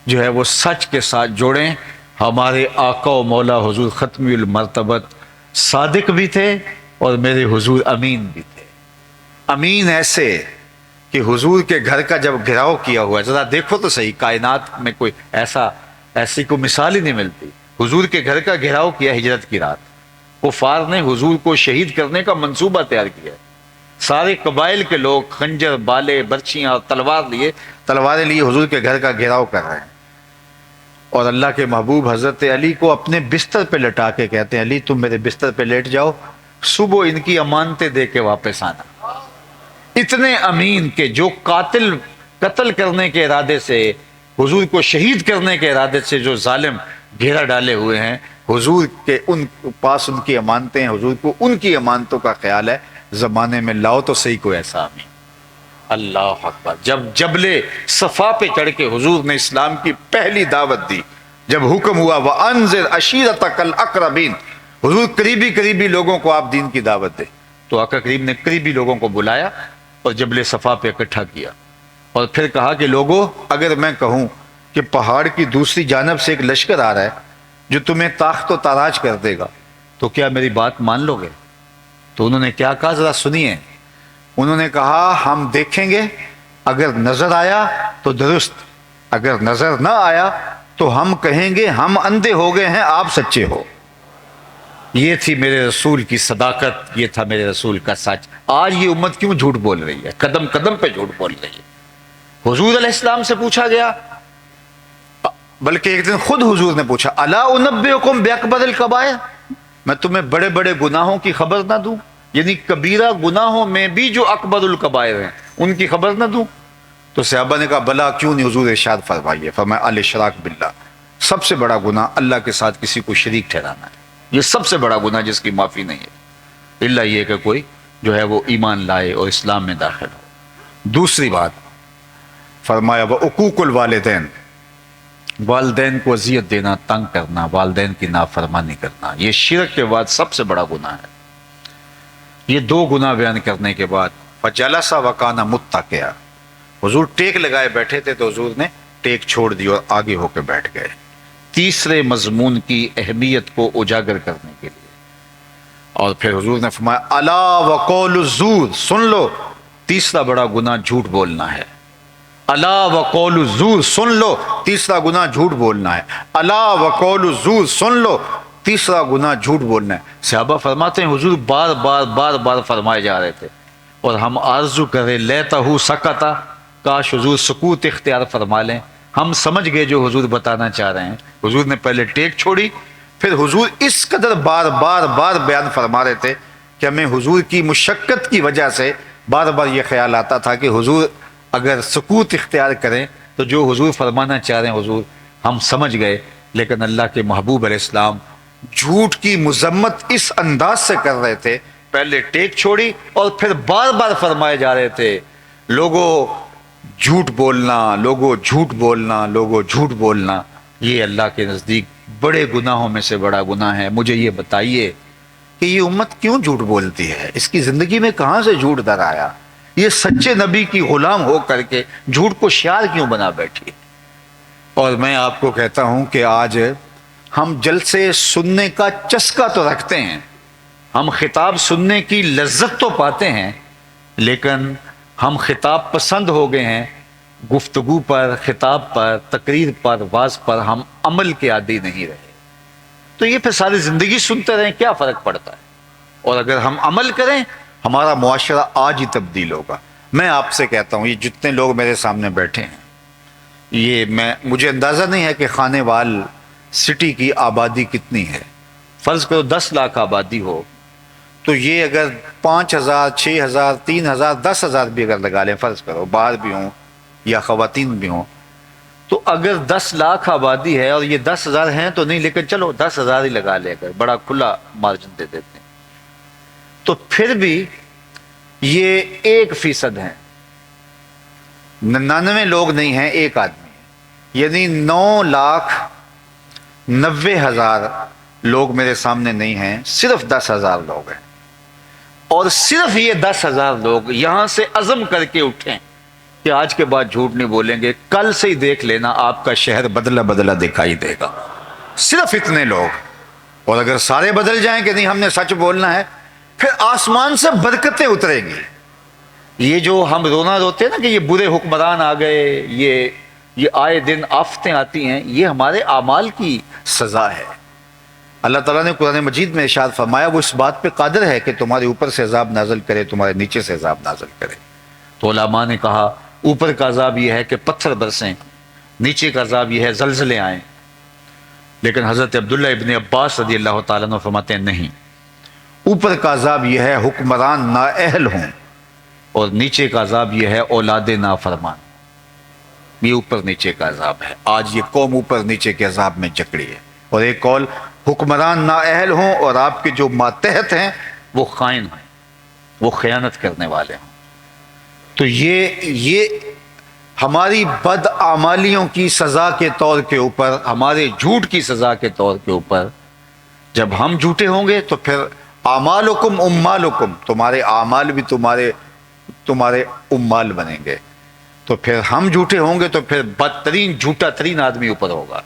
جو ہے وہ سچ کے ساتھ جوڑیں۔ ہمارے آقا و مولا حضور ختمی المرتبت صادق بھی تھے اور میرے حضور امین بھی تھے۔ امین ایسے کہ حضور کے گھر کا جب گھراؤ کیا ہوا ہے، ذرا دیکھو تو صحیح، کائنات میں کوئی ایسی کوئی مثال ہی نہیں ملتی۔ حضور کے گھر کا گھراؤ کیا ہجرت کی رات، کفار نے حضور کو شہید کرنے کا منصوبہ تیار کیا، سارے قبائل کے لوگ خنجر، بالے، برچیاں اور تلواریں لیے حضور کے گھر کا گھیراؤ کر رہے ہیں، اور اللہ کے محبوب حضرت علی کو اپنے بستر پہ لٹا کے کہتے ہیں علی تم میرے بستر پہ لیٹ جاؤ، صبح ان کی امانتیں دے کے واپس آنا۔ اتنے امین کہ جو قتل کرنے کے ارادے سے، حضور کو شہید کرنے کے ارادے سے جو ظالم گھیرا ڈالے ہوئے ہیں، حضور کے ان کی امانتیں ہیں، حضور کو ان کی امانتوں کا خیال ہے، زمانے میں لاؤ تو صحیح کوئی ایسا امین۔ اللہ اکبر۔ جب جبل صفا پہ چڑھ کے حضور نے اسلام کی پہلی دعوت دی، جب حکم ہوا وَأَنذِرْ عَشِيرَتَكَ الْأَقْرَبِينَ، حضور قریبی لوگوں کو آپ دین کی دعوت دے، تو آقا کریم نے قریبی لوگوں کو بلایا اور جبل صفا پہ اکٹھا کیا، اور پھر کہا کہ لوگوں اگر میں کہوں کہ پہاڑ کی دوسری جانب سے ایک لشکر آ رہا ہے جو تمہیں تاخت و تاراج کر دے گا تو کیا میری بات مان لو گے؟ تو انہوں نے کیا کہا ذرا سنیے۔ انہوں نے کہا ہم دیکھیں گے، اگر نظر آیا تو درست، اگر نظر نہ آیا تو ہم کہیں گے ہم اندھے ہو گئے ہیں، آپ سچے ہو۔ یہ تھی میرے رسول کی صداقت، یہ تھا میرے رسول کا سچ۔ آج یہ امت کیوں جھوٹ بول رہی ہے؟ قدم قدم پہ جھوٹ بول رہی ہے۔ حضور علیہ السلام سے پوچھا گیا، بلکہ ایک دن خود حضور نے پوچھا الا انبئکم باکبر الکبائر، میں تمہیں بڑے بڑے گناہوں کی خبر نہ دوں؟ یعنی کبیرہ گناہوں میں بھی جو اکبر الکبائر ہیں ان کی خبر نہ دوں؟ تو صحابہ نے کہا بلا کیوں نہیں حضور، ارشاد فرمائیے۔ فرمایا الاشراک باللہ، سب سے بڑا گناہ اللہ کے ساتھ کسی کو شریک ٹھہرانا ہے، یہ سب سے بڑا گناہ جس کی معافی نہیں ہے، الا یہ کہ کوئی جو ہے وہ ایمان لائے اور اسلام میں داخل ہو۔ دوسری بات فرمایا وعقوق الوالدین، والدین کو اذیت دینا، تنگ کرنا، والدین کی نافرمانی کرنا، یہ شرک کے بعد سب سے بڑا گناہ ہے۔ یہ دو گناہ بیان کرنے کے بعد فجلس وکان متکئا، حضور ٹیک لگائے بیٹھے تھے تو حضور نے ٹیک چھوڑ دی اور آگے ہو کے بیٹھ گئے، تیسرے مضمون کی اہمیت کو اجاگر کرنے کے لیے۔ اور پھر حضور نے فرمایا الا وقول الزور، سن لو تیسرا بڑا گناہ جھوٹ بولنا ہے۔ الا وقول الزور، سن لو تیسرا گناہ جھوٹ بولنا ہے۔ الا وقول الزور، سن لو تیسرا گناہ جھوٹ بولنا ہے۔ صحابہ فرماتے ہیں حضور بار بار فرمائے جا رہے تھے اور ہم آرزو کرے لیتہ سکتا، کاش حضور سکوت اختیار فرما لیں، ہم سمجھ گئے جو حضور بتانا چاہ رہے ہیں۔ حضور نے پہلے ٹیک چھوڑی، پھر حضور اس قدر بار بیان فرما رہے تھے کہ ہمیں حضور کی مشقت کی وجہ سے بار یہ خیال آتا تھا کہ حضور اگر سکوت اختیار کریں تو جو حضور فرمانا چاہ رہے ہیں حضور ہم سمجھ گئے، لیکن اللہ کے محبوب علیہ السلام جھوٹ کی مذمت اس انداز سے کر رہے تھے، پہلے ٹیک چھوڑی اور پھر بار فرمائے جا رہے تھے لوگوں جھوٹ بولنا، لوگوں جھوٹ بولنا، لوگوں جھوٹ بولنا، یہ اللہ کے نزدیک بڑے گناہوں میں سے بڑا گناہ ہے۔ مجھے یہ بتائیے کہ یہ امت کیوں جھوٹ بولتی ہے؟ اس کی زندگی میں کہاں سے جھوٹ در آیا؟ یہ سچے نبی کی غلام ہو کر کے جھوٹ کو شعار کیوں بنا بیٹھی؟ اور میں آپ کو کہتا ہوں کہ آج ہم جلسے سننے کا چسکا تو رکھتے ہیں، ہم خطاب سننے کی لذت تو پاتے ہیں، لیکن ہم خطاب پسند ہو گئے ہیں۔ گفتگو پر، خطاب پر، تقریر پر، واعظ پر ہم عمل کے عادی نہیں رہے۔ تو یہ پھر ساری زندگی سنتے رہیں، کیا فرق پڑتا ہے؟ اور اگر ہم عمل کریں، ہمارا معاشرہ آج ہی تبدیل ہوگا۔ میں آپ سے کہتا ہوں، یہ جتنے لوگ میرے سامنے بیٹھے ہیں، یہ مجھے اندازہ نہیں ہے کہ خانے وال سٹی کی آبادی کتنی ہے۔ فرض کرو 10 لاکھ آبادی ہو، تو یہ اگر 5,000، 6,000، 3,000، 10,000 بھی اگر لگا لیں، فرض کرو باہر بھی ہوں یا خواتین بھی ہوں، تو اگر 10 لاکھ آبادی ہے اور یہ 10,000 ہیں تو نہیں، لیکن چلو 10,000 ہی لگا لے، اگر بڑا کھلا مارجن دے دیتے ہیں، تو پھر بھی یہ 1% ہیں، 99 لوگ نہیں ہیں، ایک آدمی ہے، یعنی 9,90,000 لوگ میرے سامنے نہیں ہیں، صرف 10,000 لوگ ہیں۔ اور صرف یہ 10,000 لوگ یہاں سے عزم کر کے اٹھیں کہ آج کے بعد جھوٹ نہیں بولیں گے، کل سے ہی دیکھ لینا آپ کا شہر بدلا بدلا دکھائی دے گا۔ صرف اتنے لوگ، اور اگر سارے بدل جائیں کہ نہیں ہم نے سچ بولنا ہے، پھر آسمان سے برکتیں اتریں گی۔ یہ جو ہم رونا روتے ہیں نا کہ یہ برے حکمران آ گئے، یہ آئے دن آفتیں آتی ہیں، یہ ہمارے اعمال کی سزا ہے۔ اللہ تعالیٰ نے قرآن مجید میں ارشاد فرمایا وہ اس بات پہ قادر ہے کہ تمہارے اوپر سے عذاب نازل کرے، تمہارے نیچے سے عذاب نازل کرے۔ تو علماء نے کہا اوپر کا عذاب یہ ہے کہ پتھر برسیں، نیچے کا عذاب یہ ہے زلزلے آئیں، لیکن حضرت عبداللہ ابن عباس رضی اللہ تعالیٰ عنہ فرماتے ہیں نہیں، اوپر کا عذاب یہ ہے حکمران نااہل ہوں، اور نیچے کا عذاب یہ ہے اولاد نافرمان۔ یہ اوپر نیچے کا عذاب ہے۔ آج یہ قوم اوپر نیچے کے عذاب میں جکڑی ہے۔ اور ایک قول، حکمران نااہل ہوں اور آپ کے جو ماتحت ہیں وہ خائن ہیں، وہ خیانت کرنے والے ہوں۔ تو یہ ہماری بدعمالیوں کی سزا کے طور کے اوپر، ہمارے جھوٹ کی سزا کے طور کے اوپر، جب ہم جھوٹے ہوں گے تو پھر اعمالکم امالکم، تمہارے اعمال بھی تمہارے امال بنیں گے۔ تو پھر ہم جھوٹے ہوں گے تو پھر بدترین جھوٹا ترین آدمی اوپر ہوگا،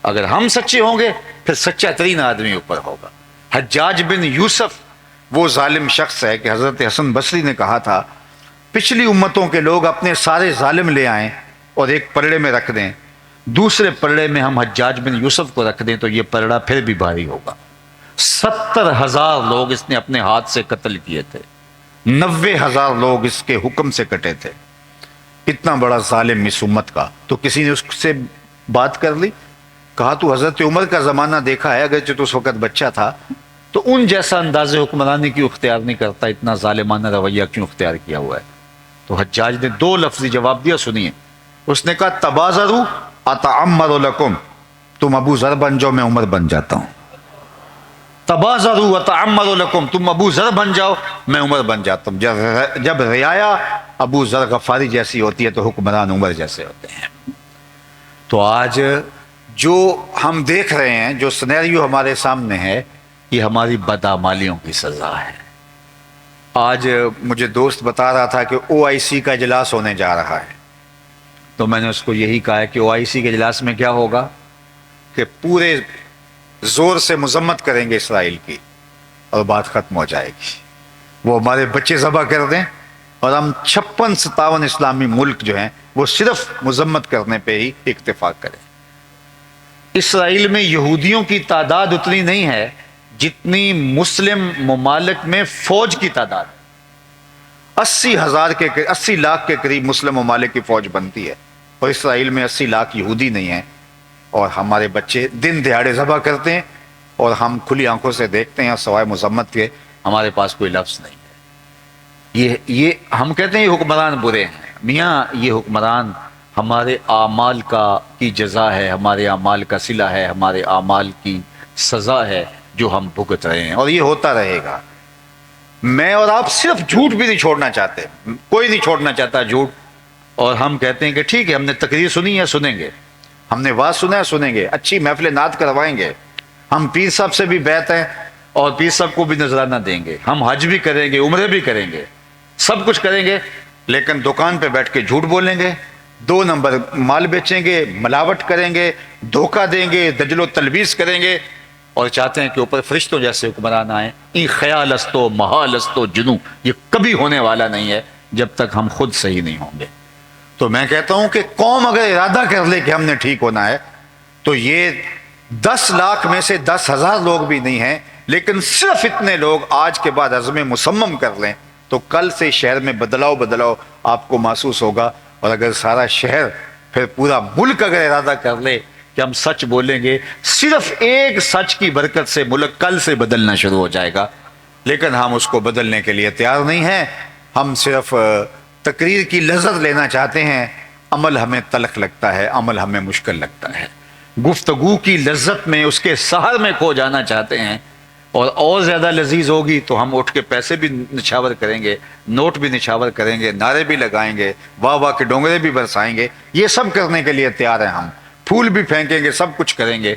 اگر ہم سچے ہوں گے پھر سچا ترین آدمی اوپر ہوگا۔ حجاج بن یوسف وہ ظالم شخص ہے کہ حضرت حسن بصری نے کہا تھا پچھلی امتوں کے لوگ اپنے سارے ظالم لے آئیں اور ایک پلڑے میں رکھ دیں، دوسرے پلڑے میں ہم حجاج بن یوسف کو رکھ دیں تو یہ پلڑا پھر بھی بھاری ہوگا۔ 70,000 لوگ اس نے اپنے ہاتھ سے قتل کیے تھے، 90,000 لوگ اس کے حکم سے کٹے تھے۔ اتنا بڑا ظالم اس امت کا، تو کسی نے اس سے بات کر لی، کہا تو حضرت عمر کا زمانہ دیکھا ہے، اگرچہ تو اس وقت بچہ تھا، تو ان جیسا انداز حکمرانی کیوں اختیار نہیں کرتا، اتنا ظالمانہ رویہ کیوں اختیار کیا ہوا ہے؟ تو حجاج نے 2 لفظی جواب دیا، سنیے۔ اس نے کہا تبازروا اتعمر لکم، تم ابو ذر بن جاؤ میں عمر بن جاتا ہوں۔ تبازروا وتعمروا لکم، تم ابو ذر بن جاؤ میں عمر بن جاتا ہوں۔ جب رعایا ابو ذر غفاری جیسی ہوتی ہے تو حکمران عمر جیسے ہوتے ہیں۔ تو آج جو ہم دیکھ رہے ہیں، جو سینیریو ہمارے سامنے ہے، یہ ہماری بدعمالیوں کی سزا ہے۔ آج مجھے دوست بتا رہا تھا کہ OIC کا اجلاس ہونے جا رہا ہے، تو میں نے اس کو یہی کہا ہے کہ OIC کے اجلاس میں کیا ہوگا کہ پورے زور سے مذمت کریں گے اسرائیل کی اور بات ختم ہو جائے گی۔ وہ ہمارے بچے ذبح کر دیں اور ہم 56-57 اسلامی ملک جو ہیں وہ صرف مذمت کرنے پہ ہی اتفاق کریں۔ اسرائیل میں یہودیوں کی تعداد اتنی نہیں ہے جتنی مسلم ممالک میں فوج کی تعداد۔ 80 لاکھ کے قریب مسلم ممالک کی فوج بنتی ہے، اور اسرائیل میں 80 لاکھ یہودی نہیں ہیں، اور ہمارے بچے دن دہاڑے ذبح کرتے ہیں اور ہم کھلی آنکھوں سے دیکھتے ہیں، اور سوائے مذمت کے ہمارے پاس کوئی لفظ نہیں ہے۔ یہ ہم کہتے ہیں یہ حکمران برے ہیں، میاں یہ حکمران ہمارے اعمال کی جزا ہے، ہمارے اعمال کا صلہ ہے، ہمارے اعمال کی سزا ہے جو ہم بھگت رہے ہیں، اور یہ ہوتا رہے گا۔ میں اور آپ صرف جھوٹ بھی نہیں چھوڑنا چاہتے، کوئی نہیں چھوڑنا چاہتا جھوٹ، اور ہم کہتے ہیں کہ ٹھیک ہے ہم نے تقریر سنی ہے سنیں گے، ہم نے واز سنا ہے سنیں گے، اچھی محفل نعت کروائیں گے، ہم پیر صاحب سے بھی بیعت ہیں اور پیر صاحب کو بھی نذرانہ دیں گے، ہم حج بھی کریں گے، عمرے بھی کریں گے، سب کچھ کریں گے، لیکن دکان پہ بیٹھ کے جھوٹ بولیں گے، 2 نمبر مال بیچیں گے، ملاوٹ کریں گے، دھوکہ دیں گے، دجل و تلبیس کریں گے، اور چاہتے ہیں کہ اوپر فرشتوں جیسے حکمران آئیں۔ این خیال استو محال استو جنو، یہ کبھی ہونے والا نہیں ہے جب تک ہم خود صحیح نہیں ہوں گے۔ تو میں کہتا ہوں کہ قوم اگر ارادہ کر لے کہ ہم نے ٹھیک ہونا ہے تو یہ 10 لاکھ میں سے 10,000 لوگ بھی نہیں ہیں، لیکن صرف اتنے لوگ آج کے بعد عزم مصمم کر لیں تو کل سے شہر میں بدلاؤ آپ کو محسوس ہوگا۔ اور اگر سارا شہر پھر پورا ملک اگر ارادہ کر لے کہ ہم سچ بولیں گے، صرف ایک سچ کی برکت سے ملک کل سے بدلنا شروع ہو جائے گا، لیکن ہم اس کو بدلنے کے لیے تیار نہیں ہیں۔ ہم صرف تقریر کی لذت لینا چاہتے ہیں، عمل ہمیں تلخ لگتا ہے، عمل ہمیں مشکل لگتا ہے۔ گفتگو کی لذت میں اس کے سحر میں کھو جانا چاہتے ہیں، اور زیادہ لذیذ ہوگی تو ہم اٹھ کے پیسے بھی نچھاور کریں گے، نوٹ بھی نچھاور کریں گے، نعرے بھی لگائیں گے، واہ واہ کے ڈونگرے بھی برسائیں گے، یہ سب کرنے کے لیے تیار ہیں ہم، پھول بھی پھینکیں گے، سب کچھ کریں گے،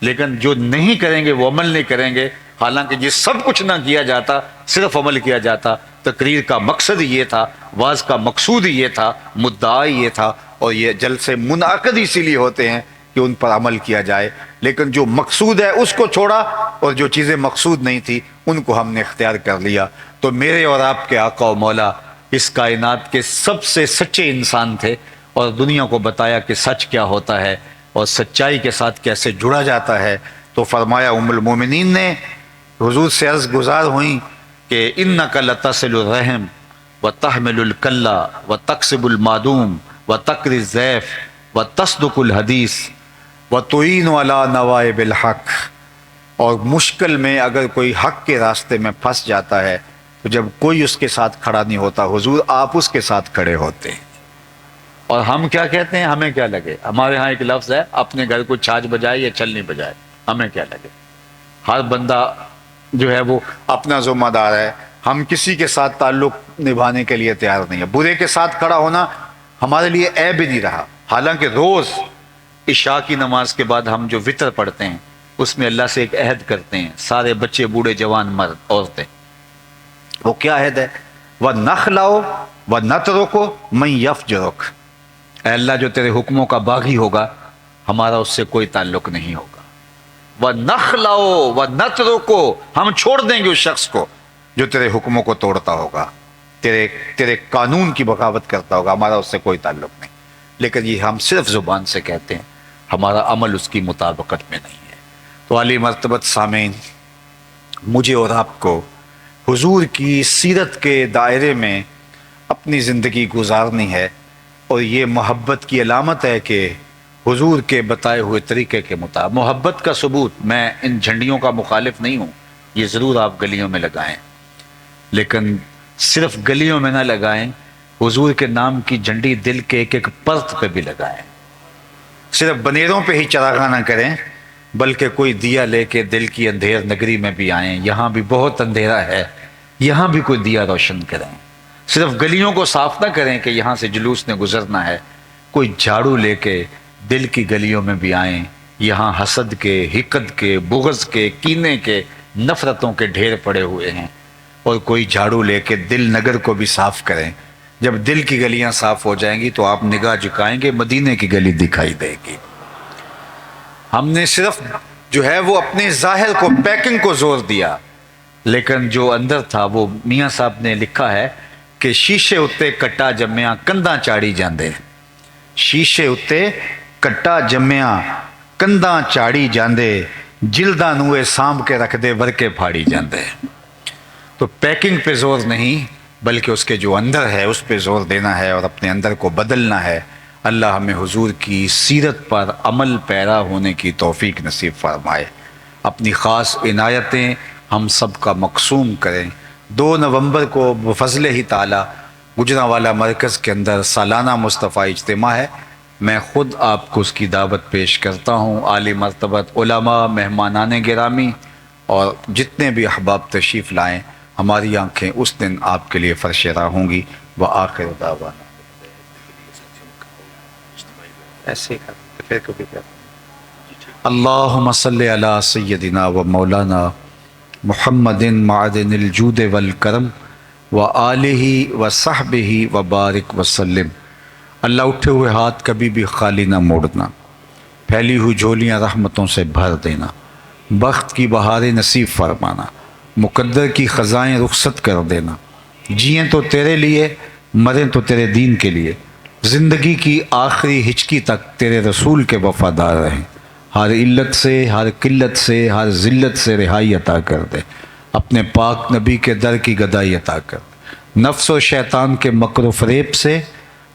لیکن جو نہیں کریں گے وہ عمل نہیں کریں گے۔ حالانکہ یہ سب کچھ نہ کیا جاتا، صرف عمل کیا جاتا۔ تقریر کا مقصد یہ تھا، واز کا مقصود یہ تھا، مدعا یہ تھا، اور یہ جلسے منعقد اسی لیے ہوتے ہیں کہ ان پر عمل کیا جائے، لیکن جو مقصود ہے اس کو چھوڑا، اور جو چیزیں مقصود نہیں تھی ان کو ہم نے اختیار کر لیا۔ تو میرے اور آپ کے آقا و مولا اس کائنات کے سب سے سچے انسان تھے، اور دنیا کو بتایا کہ سچ کیا ہوتا ہے اور سچائی کے ساتھ کیسے جڑا جاتا ہے۔ تو فرمایا ام المومنین نے حضور سے عرض گزار ہوئیں کہ انک لتصل الرحم وتحمل الکلہ وتکسب المعدوم وتقری الضیف وتصدق الحدیث وتعین علی نوائب الحق۔ اور مشکل میں اگر کوئی حق کے راستے میں پھنس جاتا ہے تو جب کوئی اس کے ساتھ کھڑا نہیں ہوتا، حضور آپ اس کے ساتھ کھڑے ہوتے ہیں۔ اور ہم کیا کہتے ہیں، ہمیں کیا لگے، ہمارے ہاں ایک لفظ ہے، اپنے گھر کو چھاج بجائے یا چھلنی بجائے، ہمیں کیا لگے۔ ہر بندہ جو ہے وہ اپنا ذمہ دار ہے، ہم کسی کے ساتھ تعلق نبھانے کے لیے تیار نہیں ہے۔ برے کے ساتھ کھڑا ہونا ہمارے لیے عیب ہی نہیں رہا، حالانکہ روز عشاء کی نماز کے بعد ہم جو وطر پڑھتے ہیں اس میں اللہ سے ایک عہد کرتے ہیں، سارے بچے بوڑھے جوان مرد عورتیں، وہ کیا عہد ہے؟ وَنَخْلَعُ وَنَتْرُكُ مَنْ يَفْجُرُكَ، اے اللہ جو تیرے حکموں کا باغی ہوگا ہمارا اس سے کوئی تعلق نہیں ہوگا۔ وَنَخْلَعُ وَنَتْرُكُ، ہم چھوڑ دیں گے اس شخص کو جو تیرے حکموں کو توڑتا ہوگا، تیرے قانون کی بغاوت کرتا ہوگا، ہمارا اس سے کوئی تعلق نہیں۔ لیکن یہ ہم صرف زبان سے کہتے ہیں، ہمارا عمل اس کی مطابقت میں نہیں ہے۔ تو عالی مرتبت سامعین، مجھے اور آپ کو حضور کی سیرت کے دائرے میں اپنی زندگی گزارنی ہے، اور یہ محبت کی علامت ہے کہ حضور کے بتائے ہوئے طریقے کے مطابق محبت کا ثبوت۔ میں ان جھنڈیوں کا مخالف نہیں ہوں، یہ ضرور آپ گلیوں میں لگائیں، لیکن صرف گلیوں میں نہ لگائیں، حضور کے نام کی جھنڈی دل کے ایک ایک پرت پہ بھی لگائیں۔ صرف بنیروں پہ ہی چراغاں نہ کریں، بلکہ کوئی دیا لے کے دل کی اندھیر نگری میں بھی آئیں، یہاں بھی بہت اندھیرا ہے، یہاں بھی کوئی دیا روشن کریں۔ صرف گلیوں کو صاف نہ کریں کہ یہاں سے جلوس نے گزرنا ہے، کوئی جھاڑو لے کے دل کی گلیوں میں بھی آئیں، یہاں حسد کے، حقد کے، بغض کے، کینے کے، نفرتوں کے ڈھیر پڑے ہوئے ہیں، اور کوئی جھاڑو لے کے دل نگر کو بھی صاف کریں۔ جب دل کی گلیاں صاف ہو جائیں گی تو آپ نگاہ جھکائیں گے، مدینے کی گلی دکھائی دے گی۔ ہم نے صرف جو ہے وہ اپنے ظاہر کو، پیکنگ کو زور دیا، لیکن جو اندر تھا وہ میاں صاحب نے لکھا ہے کہ شیشے اتے کٹا جمیا کنداں چاڑی جاندے، شیشے اتے کٹا جمیا کنداں چاڑی جاندے، جلداں نوے سانب کے رکھ دے ورکے پھاڑی جاندے۔ تو پیکنگ پہ زور نہیں بلکہ اس کے جو اندر ہے اس پہ زور دینا ہے، اور اپنے اندر کو بدلنا ہے۔ اللہ ہمیں حضور کی سیرت پر عمل پیرا ہونے کی توفیق نصیب فرمائے۔ اپنی خاص عنایتیں ہم سب کا مقسوم کریں۔ 2 نومبر کو بفضل ہی تعالی گجرانوالہ مرکز کے اندر سالانہ مصطفیٰ اجتماع ہے، میں خود آپ کو اس کی دعوت پیش کرتا ہوں۔ عالی مرتبت علماء، مہمانان گرامی اور جتنے بھی احباب تشریف لائیں، ہماری آنکھیں اس دن آپ کے لیے فرش راہ ہوں گی۔ وآخر دعوانا ایسے ہی کرتے پھر کبھی کرتے. اللہم صلی علی سیدنا و مولانا محمد معدن الجود والکرم و آلہ و صحبہ و بارک وسلم. اللہ اٹھے ہوئے ہاتھ کبھی بھی خالی نہ موڑنا، پھیلی ہوئی جھولیاں رحمتوں سے بھر دینا، بخت کی بہاریں نصیب فرمانا، مقدر کی خزائیں رخصت کر دینا. جئیں تو تیرے لیے، مریں تو تیرے دین کے لیے، زندگی کی آخری ہچکی تک تیرے رسول کے وفادار رہیں. ہر علت سے، ہر قلت سے، ہر ذلت سے رہائی عطا کر دے. اپنے پاک نبی کے در کی گدائی عطا کر دے. نفس و شیطان کے مکر و فریب سے،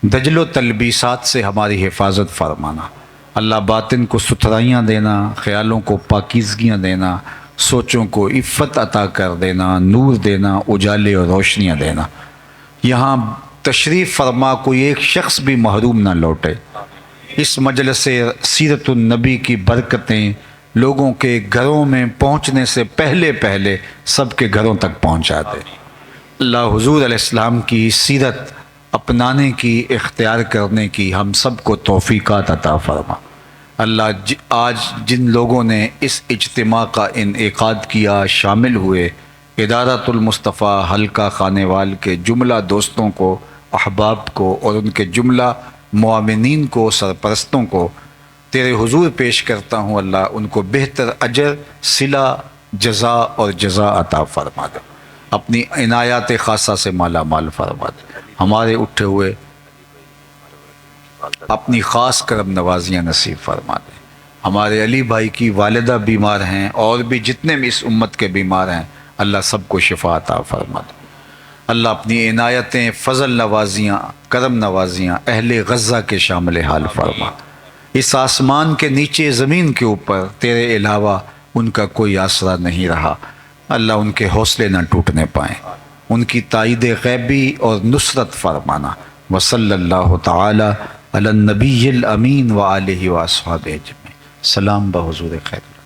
دجل و تلبیسات سے ہماری حفاظت فرمانا. اللہ باطن کو ستھرائیاں دینا، خیالوں کو پاکیزگیاں دینا، سوچوں کو عفت عطا کر دینا، نور دینا، اجالے اور روشنیاں دینا. یہاں تشریف فرما کوئی ایک شخص بھی محروم نہ لوٹے. اس مجلس سیرت النبی کی برکتیں لوگوں کے گھروں میں پہنچنے سے پہلے پہلے سب کے گھروں تک پہنچا دے. اللہ حضور علیہ السلام کی سیرت اپنانے کی، اختیار کرنے کی ہم سب کو توفیقات عطا فرما. اللہ آج جن لوگوں نے اس اجتماع کا انعقاد کیا، شامل ہوئے، ادارۃ المصطفیٰ حلقہ خانیوال کے جملہ دوستوں کو، احباب کو اور ان کے جملہ معاونین کو، سرپرستوں کو تیرے حضور پیش کرتا ہوں. اللہ ان کو بہتر اجر، صلہ، جزا اور جزا عطا فرما دے. اپنی عنایات خاصہ سے مالا مال فرما دے. ہمارے اٹھے ہوئے اپنی خاص کرم نوازیاں نصیب فرما دے. ہمارے علی بھائی کی والدہ بیمار ہیں، اور بھی جتنے بھی اس امت کے بیمار ہیں، اللہ سب کو شفا عطا فرما دے. اللہ اپنی عنایتیں، فضل نوازیاں، کرم نوازیاں اہل غزہ کے شامل حال فرما. اس آسمان کے نیچے، زمین کے اوپر تیرے علاوہ ان کا کوئی آسرا نہیں رہا. اللہ ان کے حوصلے نہ ٹوٹنے پائیں، ان کی تائید غیبی اور نصرت فرمانا. وصلی اللہ تعالی علی النبی الامین و آلہ و اصحابہ اجمعین. سلام بحضور خیر.